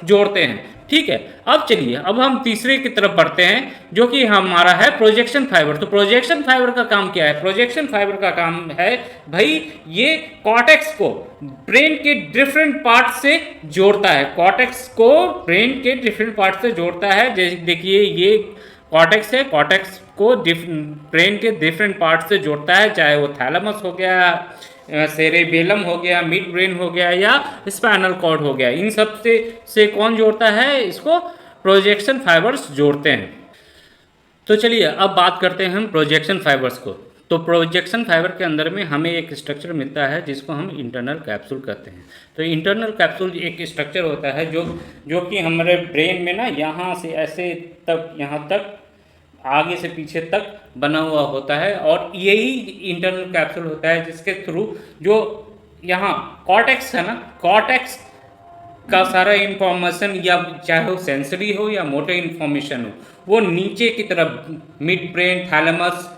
जोड़ते हैं, ठीक है। अब चलिए अब हम तीसरे की तरफ बढ़ते हैं, जो कि हमारा है प्रोजेक्शन फाइबर। तो प्रोजेक्शन फाइबर का काम क्या है, प्रोजेक्शन फाइबर का काम है भाई, ये कॉर्टेक्स को ब्रेन के डिफरेंट पार्ट से जोड़ता है, कॉर्टेक्स को ब्रेन के डिफरेंट पार्ट से जोड़ता है। जैसे देखिए ये कॉर्टेक्स है, कॉर्टेक्स को ब्रेन के डिफरेंट पार्ट से जोड़ता है, चाहे वो थैलेमस हो गया, सेरेबेलम हो गया, मिड ब्रेन हो गया, या स्पाइनल कॉर्ड हो गया। इन सब से कौन जोड़ता है, इसको प्रोजेक्शन फाइबर्स जोड़ते हैं। तो चलिए अब बात करते हैं हम प्रोजेक्शन फाइबर्स को। तो प्रोजेक्शन फाइबर के अंदर में हमें एक स्ट्रक्चर मिलता है जिसको हम इंटरनल कैप्सूल कहते हैं। तो इंटरनल कैप्सूल एक स्ट्रक्चर होता है जो कि हमारे ब्रेन में ना यहाँ से ऐसे तक, यहाँ तक, आगे से पीछे तक बना हुआ होता है, और यही इंटरनल कैप्सूल होता है जिसके थ्रू जो यहाँ कॉर्टेक्स है ना, कॉर्टेक्स का सारा इंफॉर्मेशन, या चाहे वो सेंसरी हो या मोटर इंफॉर्मेशन हो, वो नीचे की तरफ midbrain, thalamus,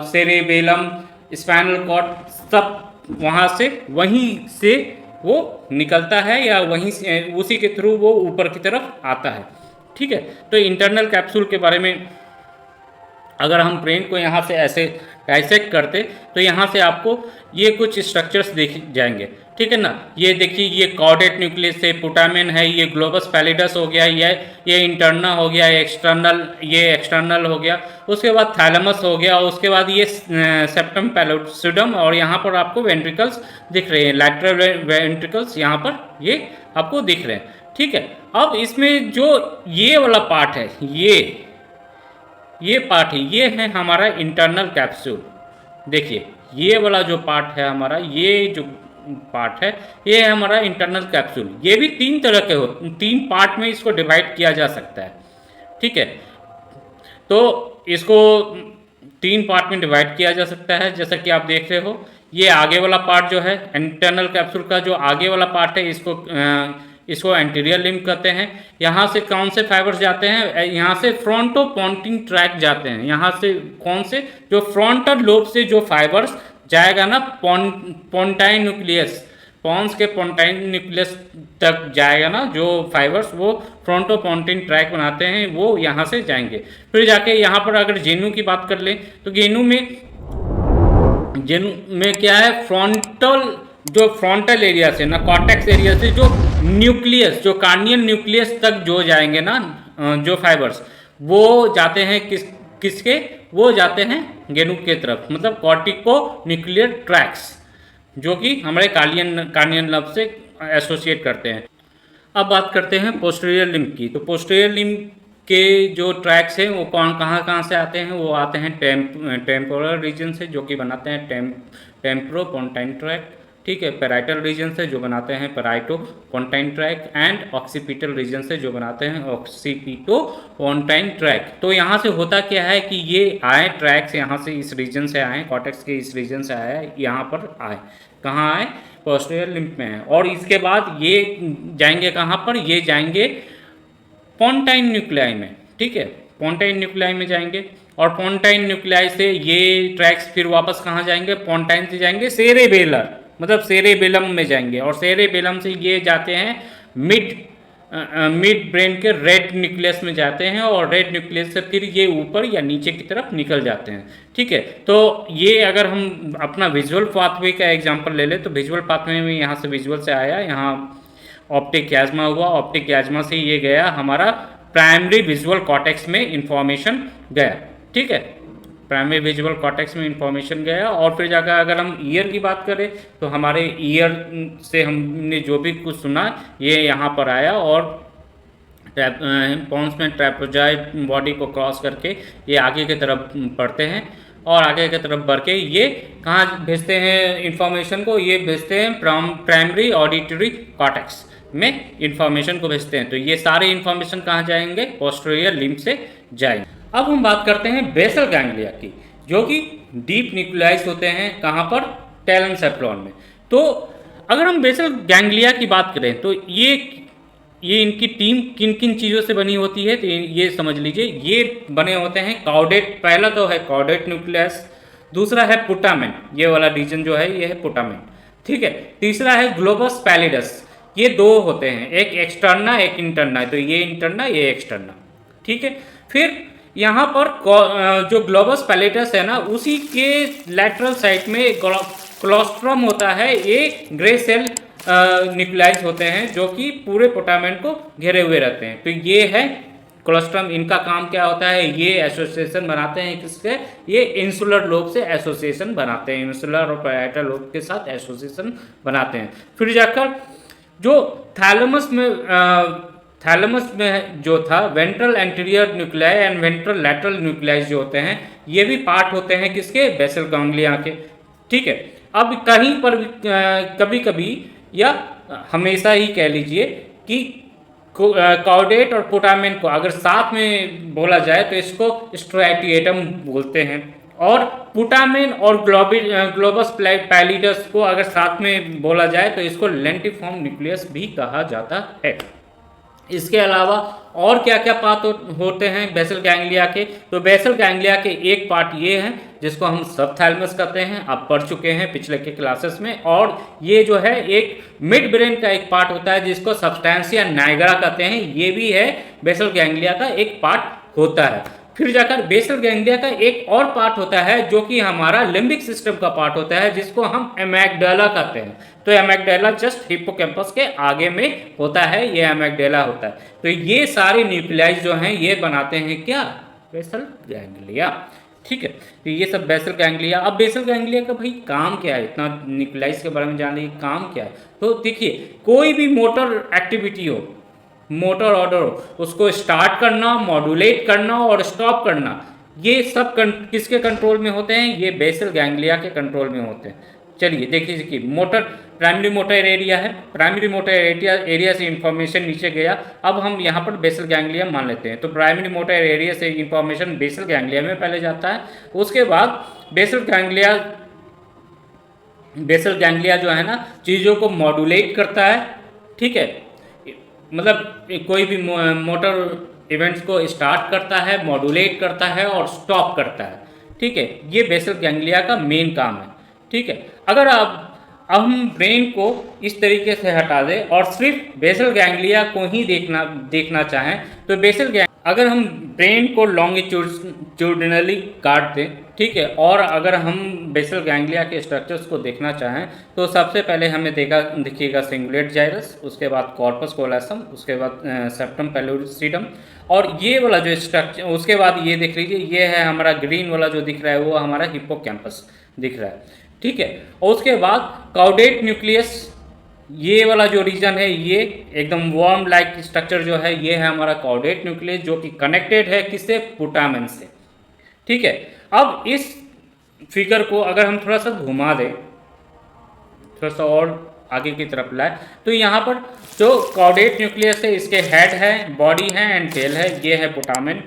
cerebellum, spinal cord, सब वहीं से वो निकलता है, या वहीं से उसी के थ्रू वो ऊपर की तरफ आता है, ठीक है। तो इंटरनल कैप्सूल के बारे में अगर हम ब्रेन को यहाँ से ऐसे डाइसेक्ट करते तो यहाँ से आपको ये कुछ स्ट्रक्चर्स देख जाएंगे, ठीक है ना। ये देखिए, ये कॉर्डेट न्यूक्लियस है, पुटामेन है, ये ग्लोबस पैलिडस हो गया, ये इंटरना हो गया, ये एक्सटर्नल हो गया, उसके बाद थैलेमस हो गया, उसके बाद ये सेप्टम पैलोसिडम, और यहाँ पर आपको वेंट्रिकल्स दिख रहे हैं, लैटरल वेंट्रिकल्स यहाँ पर ये आपको दिख रहे हैं, ठीक है। अब इसमें जो ये वाला पार्ट है, ये पार्ट है, ये है हमारा इंटरनल कैप्सूल। देखिए ये वाला जो पार्ट है हमारा, ये जो पार्ट है, ये है हमारा इंटरनल कैप्सूल। ये भी 3 तरह के 3 पार्ट में इसको डिवाइड किया जा सकता है, ठीक है। तो इसको 3 पार्ट में डिवाइड किया जा सकता है, जैसा कि आप देख रहे हो, ये आगे वाला पार्ट जो है इंटरनल कैप्सूल का जो आगे वाला पार्ट है इसको एंटीरियर लिम्ब कहते हैं। यहाँ से कौन से फाइबर्स जाते हैं, यहाँ से फ्रंटो पॉन्टिंग ट्रैक जाते हैं। यहाँ से कौन से, जो फ्रंटल लोब से जो फाइबर्स जाएगा ना पोंटाइन न्यूक्लियस, पॉन्स के पोंटाइन न्यूक्लियस तक जाएगा ना जो फाइबर्स, वो फ्रंटो पॉन्टिन ट्रैक बनाते हैं, वो यहाँ से जाएंगे। फिर जाके यहाँ पर अगर जेनू की बात कर लें तो जेनू में क्या है, फ्रंटल एरिया से ना, कॉर्टेक्स एरिया से जो न्यूक्लियस, जो कार्नियल न्यूक्लियस तक जो जाएंगे ना जो फाइबर्स, वो जाते हैं किसके, वो जाते हैं गेनू के तरफ, मतलब कॉर्टिको न्यूक्लियर ट्रैक्स, जो कि हमारे कार्नियल नर्व से एसोसिएट करते हैं। अब बात करते हैं पोस्टीरियर लिम्ब की। तो पोस्टीरियर लिम्ब के जो ट्रैक्स हैं वो कहाँ से आते हैं, वो आते हैं टेम्पोरल रीजन से, जो कि बनाते हैं टेम्पोरो पोंटाइन ट्रैक, ठीक है। पैराइटल रीजन से जो बनाते हैं parieto pontine tract, and occipital region से जो बनाते हैं ऑक्सीपिटो पोंटाइन ट्रैक। तो यहाँ से होता क्या है कि ये आए ट्रैक्स, यहाँ से इस रीजन से आए, कॉर्टेक्स के इस रीजन से आए, यहाँ पर आए, कहाँ आए, पोस्टीरियर लिम्ब में है। और इसके बाद ये जाएंगे कहाँ पर, ये जाएंगे पोंटाइन न्यूक्लियाई में, ठीक है, पोंटाइन न्यूक्लियाई में जाएंगे। और पोंटाइन न्यूक्लियाई से ये ट्रैक्स फिर वापस कहाँ जाएंगे, पोंटाइन से जाएंगे सेरेबेलर, मतलब सेरेबेलम में जाएंगे। और सेरेबेलम से ये जाते हैं मिड ब्रेन के रेड न्यूक्लियस में जाते हैं, और रेड न्यूक्लियस से फिर ये ऊपर या नीचे की तरफ निकल जाते हैं, ठीक है। तो ये अगर हम अपना विजुअल पाथवे का एग्जांपल ले लें तो विजुअल पाथवे में यहाँ से विजुअल से आया, यहाँ ऑप्टिक क्याज्मा हुआ, ऑप्टिक क्याज्मा से ये गया हमारा प्राइमरी विजुअल कॉर्टेक्स में इंफॉर्मेशन गया, ठीक है, प्राइमरी विजुअल कॉर्टेक्स में इंफॉर्मेशन गया। और फिर जाकर अगर हम ईयर की बात करें तो हमारे ईयर से हमने जो भी कुछ सुना ये यहाँ पर आया, और पॉन्स में ट्रैपेजॉइड बॉडी को क्रॉस करके ये आगे की तरफ बढ़ते हैं, और आगे की तरफ बढ़ के ये कहाँ भेजते हैं इंफॉर्मेशन को, ये भेजते हैं प्राइमरी ऑडिटरी कॉर्टेक्स में इंफॉर्मेशन को भेजते हैं। तो ये सारे इंफॉर्मेशन कहाँ जाएंगे, पोस्टीरियर लिम्ब से जाएंगे। अब हम बात करते हैं बेसल गैंग्लिया की, जो कि डीप न्यूक्लियाइज होते हैं कहाँ पर, टैलन सेफ्लॉन में। तो अगर हम बेसल गैंग्लिया की बात करें तो ये इनकी टीम किन किन चीज़ों से बनी होती है, तो ये समझ लीजिए। ये बने होते हैं कॉर्डेट, पहला तो है कॉर्डेट न्यूक्लियस, दूसरा है पुटामेन, ये वाला रीजन जो है ये है पुटामेन, ठीक है। तीसरा है ग्लोबस पैलिडस, ये दो होते हैं, एक एक्सटर्ना एक इंटरना, तो ये इंटरना ये एक्सटर्ना, ठीक है। फिर यहाँ पर जो ग्लोबस पैलिडस है ना, उसी के लैटरल साइड में क्लोस्ट्रम होता है, ये ग्रे सेल न्यूक्लियाइज होते हैं जो कि पूरे पुटामेन को घेरे हुए रहते हैं। तो ये है क्लोस्ट्रम, इनका काम क्या होता है, ये एसोसिएशन बनाते हैं किससे, ये इंसुलर लोब से एसोसिएशन बनाते हैं, इंसुलर और पैराइटल लोब के साथ एसोसिएशन बनाते हैं। फिर जाकर जो थैलेमस में जो था ventral anterior nuclei and ventral lateral nuclei जो होते हैं, ये भी पार्ट होते हैं किसके, बेसल गैंग्लिया के, ठीक है। अब कहीं पर कभी कभी या हमेशा ही कह लीजिए कि कॉर्डेट और पुटामेन को अगर साथ में बोला जाए तो इसको स्ट्रैटिएटम बोलते हैं, और पुटामेन और ग्लोबस पैलिडस को अगर साथ में बोला जाए तो इसको लेंटिफॉर्म न्यूक्लियस भी कहा जाता है। इसके अलावा और क्या क्या पार्ट होते हैं बेसल गैंग्लिया के, तो बेसल गैंग्लिया के एक पार्ट ये है जिसको हम सबथैलेमस कहते हैं, आप पढ़ चुके हैं पिछले के क्लासेस में। और ये जो है एक मिड ब्रेन का एक पार्ट होता है जिसको सब्सटेंसिया नाइग्रा कहते हैं, ये भी है बेसल गैंग्लिया का एक पार्ट होता है। फिर जाकर बेसल गैंग्लिया का एक और पार्ट होता है जो कि हमारा लिम्बिक सिस्टम का पार्ट होता है, जिसको हम एमेग्डाला कहते हैं। तो एमेग्डाला जस्ट हिप्पोकैम्पस के आगे में होता है, ये एमेग्डाला होता है। तो ये सारे न्यूक्लियाइज जो हैं ये बनाते हैं क्या, बेसल गैंग्लिया, ठीक है। तो ये सब बेसल गैंग्लिया। अब बेसल गैंग्लिया का भाई काम क्या है, इतना न्यूक्लियाइज के बारे में जानने की काम क्या है, तो देखिए कोई भी मोटर एक्टिविटी हो, मोटर ऑर्डर हो, उसको स्टार्ट करना, मॉड्यूलेट करना और स्टॉप करना, ये सब किसके कंट्रोल में होते हैं, ये बेसल गैंग्लिया के कंट्रोल में होते हैं। चलिए देखिए कि मोटर प्राइमरी मोटर एरिया है, प्राइमरी मोटर एरिया से इंफॉर्मेशन नीचे गया, अब हम यहाँ पर बेसल गैंग्लिया मान लेते हैं। तो प्राइमरी मोटर एरिया से इंफॉर्मेशन बेसल गैंग्लिया में पहले जाता है, उसके बाद बेसल गैंग्लिया बेसल गैंग्लिया जो है ना चीज़ों को मॉड्यूलेट करता है, ठीक है, मतलब कोई भी मोटर इवेंट्स को स्टार्ट करता है, मॉड्यूलेट करता है और स्टॉप करता है, ठीक है। ये बेसल गैंग्लिया का मेन काम है, ठीक है। अगर आप अब हम ब्रेन को इस तरीके से हटा दें और सिर्फ बेसल गैंग्लिया को ही देखना देखना चाहें तो अगर हम ब्रेन को लॉन्गिट्यूडनली काट दें, ठीक है, और अगर हम बेसल गैंग्लिया के स्ट्रक्चर्स को देखना चाहें तो सबसे पहले हमें दिखिएगा सिंगुलेट जाइरस, उसके बाद कॉर्पस कोलोसम, उसके बाद सेप्टम पेलुसिडम, और ये वाला जो स्ट्रक्चर, उसके बाद ये देख लीजिए, ये है हमारा ग्रीन वाला जो दिख रहा है वो हमारा हिप्पोकैम्पस दिख रहा है, ठीक है। और उसके बाद काउडेट न्यूक्लियस, ये वाला जो रीजन है ये एकदम वर्म लाइक स्ट्रक्चर जो है ये है हमारा कॉर्डेट न्यूक्लियस, जो कि कनेक्टेड है किससे, पुटामेन से, ठीक है। अब इस फिगर को अगर हम थोड़ा सा घुमा दें, थोड़ा सा और आगे की तरफ लाए, तो यहाँ पर जो कॉर्डेट न्यूक्लियस है इसके हेड है, बॉडी है एंड टेल है, ये है पुटामेन,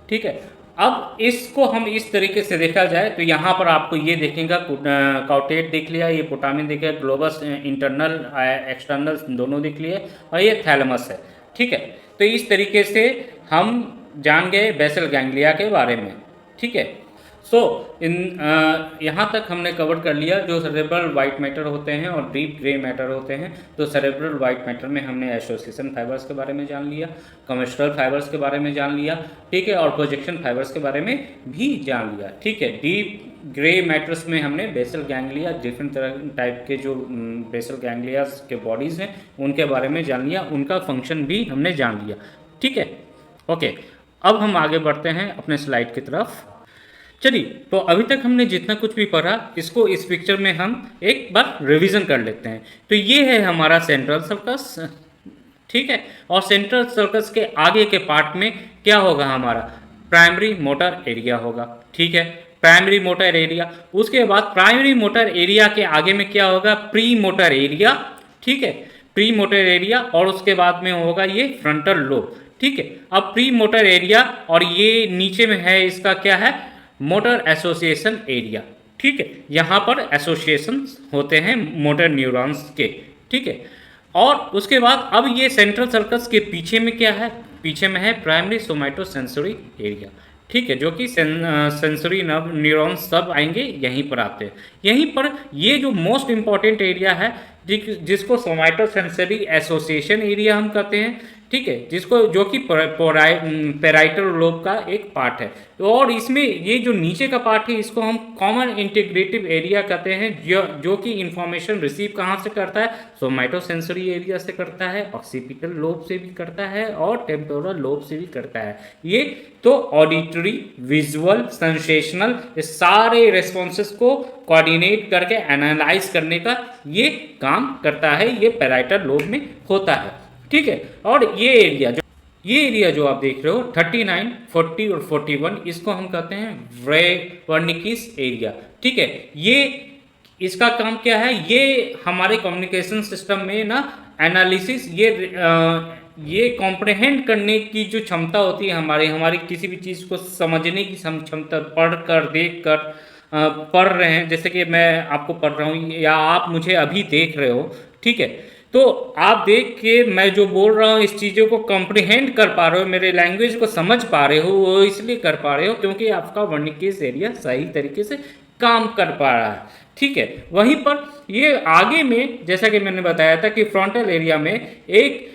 ठीक है। अब इसको हम इस तरीके से देखा जाए तो यहाँ पर आपको ये देखेगा, काउटेट दिख लिया, ये पुटामिन दिख लिया, ग्लोबस इंटरनल एक्सटर्नल दोनों दिख लिए, और ये थैलेमस है, ठीक है। तो इस तरीके से हम जान गए बेसल गैंग्लिया के बारे में, ठीक है। सो यहाँ तक हमने कवर कर लिया जो सेरेब्रल वाइट मैटर होते हैं और डीप ग्रे मैटर होते हैं। तो सेरेब्रल वाइट मैटर में हमने एसोसिएशन फाइबर्स के बारे में जान लिया, कमेस्ट्रल फाइबर्स के बारे में जान लिया, ठीक है, और प्रोजेक्शन फाइबर्स के बारे में भी जान लिया, ठीक है। डीप ग्रे मैटर्स में हमने बेसल गैंग्लिया, डिफरेंट तरह टाइप के जो बेसल गैंग्लियाज के बॉडीज़ हैं उनके बारे में जान लिया, उनका फंक्शन भी हमने जान लिया, ठीक है, ओके। अब हम आगे बढ़ते हैं अपने स्लाइड की तरफ। चलिए, तो अभी तक हमने जितना कुछ भी पढ़ा इसको इस पिक्चर में हम एक बार रिवीजन कर लेते हैं। तो ये है हमारा सेंट्रल सर्कस, ठीक है, और सेंट्रल सर्कस के आगे के पार्ट में क्या होगा, हमारा प्राइमरी मोटर एरिया होगा, ठीक है, प्राइमरी मोटर एरिया। उसके बाद प्राइमरी मोटर एरिया के आगे में क्या होगा, प्री मोटर एरिया, ठीक है, प्री मोटर एरिया, और उसके बाद में होगा ये फ्रंटल लोब, ठीक है। अब प्री मोटर एरिया और ये नीचे में है इसका क्या है, मोटर एसोसिएशन एरिया, ठीक है, यहाँ पर एसोसिएशन होते हैं मोटर न्यूरॉन्स के, ठीक है। और उसके बाद अब ये सेंट्रल सर्कस के पीछे में क्या है, पीछे में है प्राइमरी सोमाटोसेंसरी एरिया, ठीक है, जो कि सेंसरी नर्व न्यूरॉन्स सब आएंगे यहीं पर आते हैं। यहीं पर ये जो मोस्ट इंपॉर्टेंट एरिया है जिसको सोमाटोसेंसरी एसोसिएशन एरिया हम कहते हैं, ठीक है, जिसको जो कि पेराइटल लोब का एक पार्ट है। और इसमें ये जो नीचे का पार्ट है इसको हम कॉमन इंटीग्रेटिव एरिया कहते हैं, जो कि इंफॉर्मेशन रिसीव कहाँ से करता है, सोमाटोसेंसरी एरिया से करता है, ऑक्सीपिटल लोब से भी करता है और टेम्पोरल लोब से भी करता है। ये तो ऑडिटरी, विजुअल, सेंसेशनल, ये सारे रिस्पॉन्सेस को कोऑर्डिनेट करके एनालाइज करने का ये काम करता है, ये पेराइटल लोब में होता है, ठीक है। और ये एरिया जो आप देख रहे हो 39, 40 और 41, इसको हम कहते हैं वर्निकिस एरिया, ठीक है। ये इसका काम क्या है, ये हमारे कम्युनिकेशन सिस्टम में ना एनालिसिस, ये कॉम्प्रहेंड करने की जो क्षमता होती है हमारी किसी भी चीज़ को समझने की क्षमता, पढ़ कर देख कर पढ़ रहे हैं, जैसे कि मैं आपको पढ़ रहा हूँ या आप मुझे अभी देख रहे हो, ठीक है, तो आप देख के मैं जो बोल रहा हूँ इस चीज़ों को कॉम्प्रिहेंड कर पा रहे हो, मेरे लैंग्वेज को समझ पा रहे हो, वो इसलिए कर पा रहे हो क्योंकि आपका वर्निकिस एरिया सही तरीके से काम कर पा रहा है, ठीक है। वहीं पर ये आगे में जैसा कि मैंने बताया था कि फ्रंटल एरिया में एक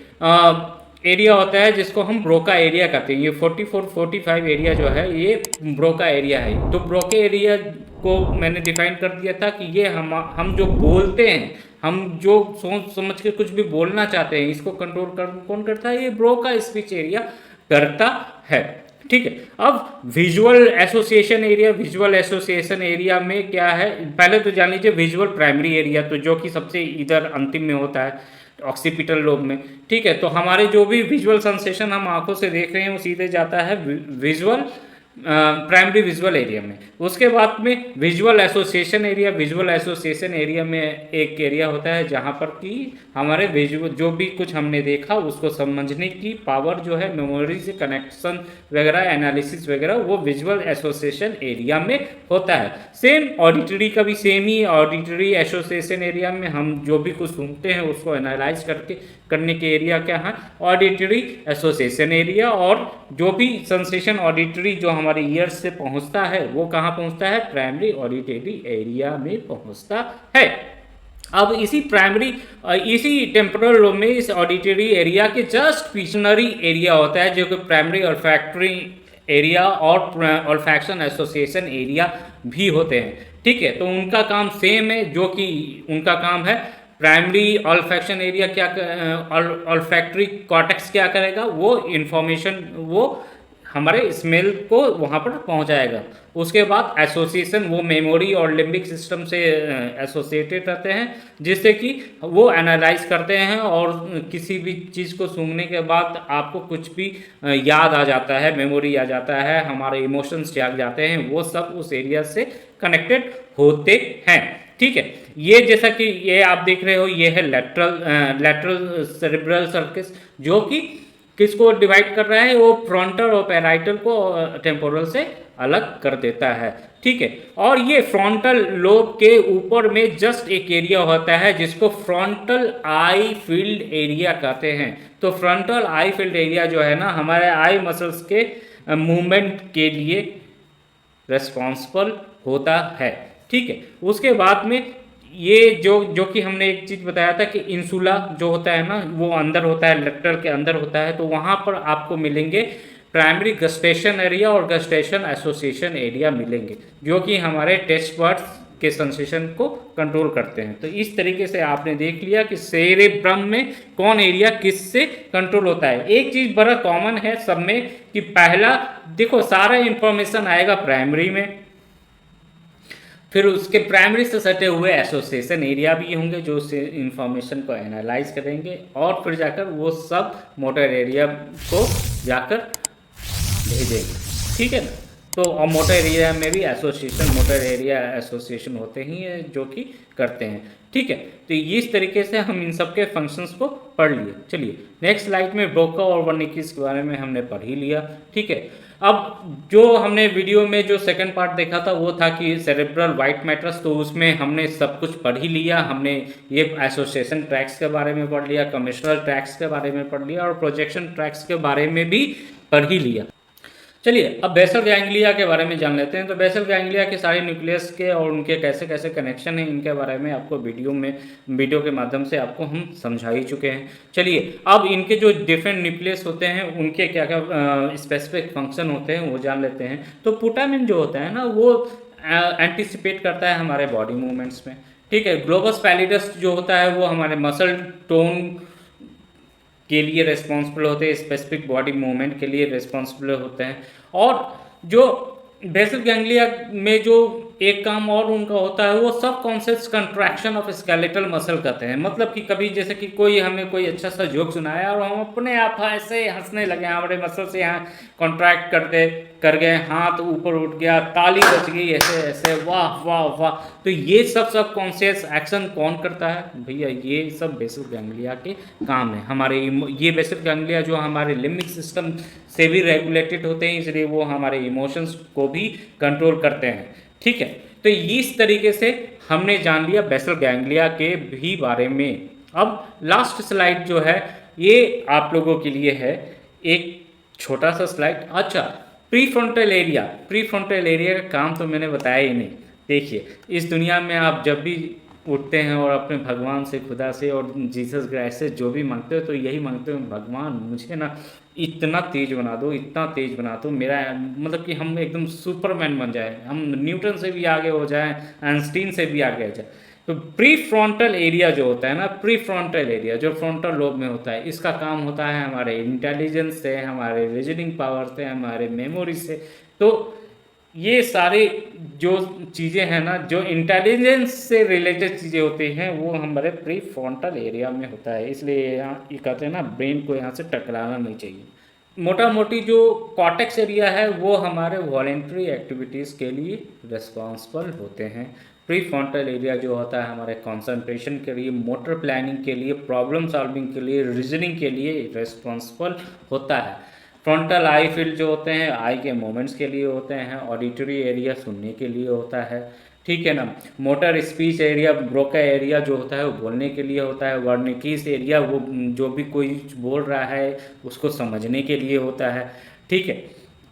एरिया होता है जिसको हम ब्रोका एरिया कहते हैं। ये 44, 45 एरिया जो है ये ब्रोका एरिया है। तो ब्रोका एरिया को मैंने डिफाइन कर दिया था कि ये हम जो बोलते हैं, हम जो सोच समझ के कुछ भी बोलना चाहते हैं, इसको कंट्रोल कौन करता है, ये ब्रोका स्पीच एरिया करता है, ठीक है। अब विजुअल एसोसिएशन एरिया में क्या है, पहले तो जान लीजिए विजुअल प्राइमरी एरिया, तो जो कि सबसे इधर अंतिम में होता है ऑक्सीपिटल लोब में, ठीक है। तो हमारे जो भी विजुअल सेंसेशन हम आंखों से देख रहे हैं वो सीधे जाता है विजुअल प्राइमरी विजुअल एरिया में। उसके बाद में visual association area. Visual association area में एक एरिया होता है जहाँ पर कि हमारे विजुअल जो भी कुछ हमने देखा उसको समझने की पावर जो है, मेमोरी से कनेक्शन वगैरह, एनालिसिस वगैरह, वो विजुअल एसोसिएशन एरिया में होता है। सेम ऑडिटरी का भी सेम ही, ऑडिटरी एसोसिएशन एरिया में हम जो भी कुछ सुनते हैं उसको एनालाइज करने के एरिया क्या है, ऑडिटरी एसोसिएशन एरिया। और जो भी सेंसेशन ऑडिटरी जो हमारे ईयर्स से पहुंचता है वो कहाँ पहुंचता है, प्राइमरी ऑडिटरी एरिया में पहुंचता है। अब इसी टेम्पोरल लोब में इस ऑडिटरी एरिया के जस्ट पिछनरी एरिया होता है जो कि प्राइमरी ऑल्फैक्टरी एरिया और ऑल्फैक्शन एसोसिएशन एरिया भी होते हैं। ठीक है, तो उनका काम सेम है, जो कि उनका काम है प्राइमरी ऑल्फैक्शन एरिया क्या, ऑल्फैक्टरी कॉर्टेक्स क्या करेगा, वो इंफॉर्मेशन वो हमारे स्मेल को वहाँ पर पहुँचाएगा। उसके बाद एसोसिएशन वो मेमोरी और लिम्बिक सिस्टम से एसोसिएटेड रहते हैं, जिससे कि वो एनालाइज करते हैं और किसी भी चीज़ को सूंघने के बाद आपको कुछ भी याद आ जाता है, मेमोरी आ जाता है, हमारे इमोशंस जाग जाते हैं, वो सब उस एरिया से कनेक्टेड होते हैं। ठीक है, ये जैसा कि ये आप देख रहे हो, ये है लेटरल सेरेब्रल सर्किस, जो कि किसको डिवाइड कर रहा है, वो फ्रंटल और पैराइटल को टेम्पोरल से अलग कर देता है। ठीक है, और ये फ्रंटल लोब के ऊपर में जस्ट एक एरिया होता है जिसको फ्रंटल आई फील्ड एरिया कहते हैं। तो फ्रंटल आई फील्ड एरिया जो है ना, हमारे आई मसल्स के मूवमेंट के लिए रेस्पॉन्सिबल होता है। ठीक है, उसके बाद में ये जो कि हमने एक चीज़ बताया था कि इंसुला जो होता है ना, वो अंदर होता है, लेटरल के अंदर होता है। तो वहाँ पर आपको मिलेंगे प्राइमरी गस्टेशन एरिया और गस्टेशन एसोसिएशन एरिया मिलेंगे, जो कि हमारे टेस्ट बर्ड्स के सेंसेशन को कंट्रोल करते हैं। तो इस tरिके से आपने देख लिया कि सेरेब्रम में कौन एरिया किससे कंट्रोल होता है। एक चीज़ बड़ा कॉमन है सब में कि पहला देखो सारा इंफॉर्मेशन आएगा प्राइमरी में, फिर उसके प्राइमरी से सटे हुए एसोसिएशन एरिया भी होंगे जो उस इंफॉर्मेशन को एनालाइज करेंगे, और फिर जाकर वो सब मोटर एरिया को जाकर भेजेंगे। ठीक है ना, तो और मोटर एरिया में भी मोटर एरिया एसोसिएशन होते ही हैं जो कि करते हैं। ठीक है, तो इस तरीके से हम इन सब के फंक्शंस को पढ़ लिए। चलिए नेक्स्ट स्लाइड में ब्रोका और वर्निकीज के बारे में हमने पढ़ ही लिया। ठीक है, अब जो हमने वीडियो में जो सेकंड पार्ट देखा था वो था कि सेरेब्रल वाइट मैटर्स, तो उसमें हमने सब कुछ पढ़ ही लिया। हमने ये एसोसिएशन ट्रैक्स के बारे में पढ़ लिया, कमिश्नल ट्रैक्स के बारे में पढ़ लिया और प्रोजेक्शन ट्रैक्स के बारे में भी पढ़ ही लिया। चलिए अब बेसल गैंग्लिया के बारे में जान लेते हैं। तो बेसल गैंग्लिया के सारे न्यूक्लियस के और उनके कैसे कैसे कनेक्शन हैं, इनके बारे में आपको वीडियो के माध्यम से आपको हम समझा ही चुके हैं। चलिए अब इनके जो डिफरेंट न्यूक्लियस होते हैं उनके क्या क्या स्पेसिफिक फंक्शन होते हैं वो जान लेते हैं। तो पुटामिन जो होता है ना, वो एंटिसिपेट करता है हमारे बॉडी मूवमेंट्स में। ठीक है, ग्लोबस पैलिडस जो होता है वो हमारे मसल टोन के लिए रिस्पॉन्सिबल होते हैं, स्पेसिफिक बॉडी मूवमेंट के लिए रिस्पॉन्सिबल होते हैं। और जो बेसल गैंग्लिया में जो एक काम और उनका होता है वो सब conscious contraction of skeletal muscle कहते हैं। मतलब कि कभी जैसे कि कोई हमें कोई अच्छा सा जोक सुनाया और हम अपने आप ऐसे हंसने लगे, हमारे मसल से यहाँ कॉन्ट्रैक्ट कर गए, हाथ ऊपर उठ गया, ताली बच गई, ऐसे ऐसे, वाह वाह वाह। तो ये सब कॉन्शियस एक्शन कौन करता है भैया, ये सब बेसल गैंग्लिया के काम है। हमारे ये बेसल गैंग्लिया जो हमारे लिम्बिक सिस्टम से भी रेगुलेटेड होते हैं, इसलिए वो हमारे इमोशंस को भी कंट्रोल करते हैं। ठीक है, तो इस तरीके से हमने जान लिया बेसल गैंग्लिया के भी बारे में। अब लास्ट स्लाइड जो है ये आप लोगों के लिए है एक छोटा सा स्लाइड। अच्छा, प्रीफ्रंटल एरिया का काम तो मैंने बताया ही नहीं। देखिए इस दुनिया में आप जब भी उठते हैं और अपने भगवान से, खुदा से और जीसस क्राइस्ट से जो भी मांगते हो तो यही मांगते हो, भगवान मुझे ना इतना तेज बना दो, इतना तेज बना दो, मेरा मतलब कि हम एकदम सुपरमैन बन जाए, हम न्यूटन से भी आगे हो जाए, आइंस्टीन से भी आगे हो जाए। तो प्री फ्रंटल एरिया जो होता है ना, प्री फ्रंटल एरिया जो फ्रंटल लोब में होता है, इसका काम होता है हमारे इंटेलिजेंस से, हमारे रीजनिंग पावर से, हमारे मेमोरी से। तो ये सारे जो चीज़ें हैं ना, जो इंटेलिजेंस से रिलेटेड चीज़ें होती हैं वो हमारे प्री फ्रंटल एरिया में होता है। इसलिए यहाँ ये कहते हैं ना, ब्रेन को यहाँ से टकराना नहीं चाहिए। मोटा मोटी जो कॉर्टेक्स एरिया है वो हमारे वॉलेंट्री एक्टिविटीज़ के लिए रिस्पॉन्सिबल होते हैं। प्री फ्रंटल एरिया जो होता है हमारे कंसंट्रेशन के लिए, मोटर प्लानिंग के लिए, प्रॉब्लम सॉल्विंग के लिए, रीजनिंग के लिए रिस्पॉन्सिबल होता है। फ्रंटल आई फील्ड जो होते हैं आई के मूवमेंट्स के लिए होते हैं। ऑडिटरी एरिया सुनने के लिए होता है, ठीक है ना। Motor speech area, Broca area जो होता है वो बोलने के लिए होता है। वर्निकीस एरिया वो जो भी कोई बोल रहा है उसको समझने के लिए होता है, ठीक है।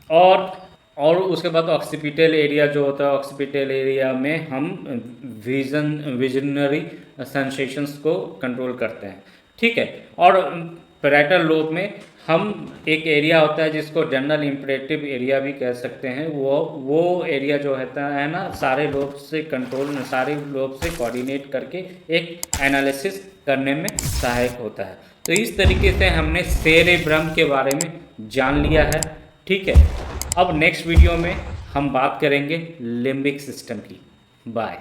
और उसके बाद ऑक्सीपिटल एरिया जो होता है, ऑक्सीपिटल एरिया में हम विजनरी सेंसेशंस को कंट्रोल करते हैं, ठीक है। और पैराइटल लोब में हम एक एरिया होता है जिसको जनरल इंपरेटिव एरिया भी कह सकते हैं। वो एरिया जो होता है ना, सारे लोब से कंट्रोल, सारे लोब से कोऑर्डिनेट करके एक एनालिसिस करने में सहायक होता है। तो इस तरीके से हमने सेरेब्रम के बारे में जान लिया है, ठीक है। अब नेक्स्ट वीडियो में हम बात करेंगे लिम्बिक सिस्टम की। बाय।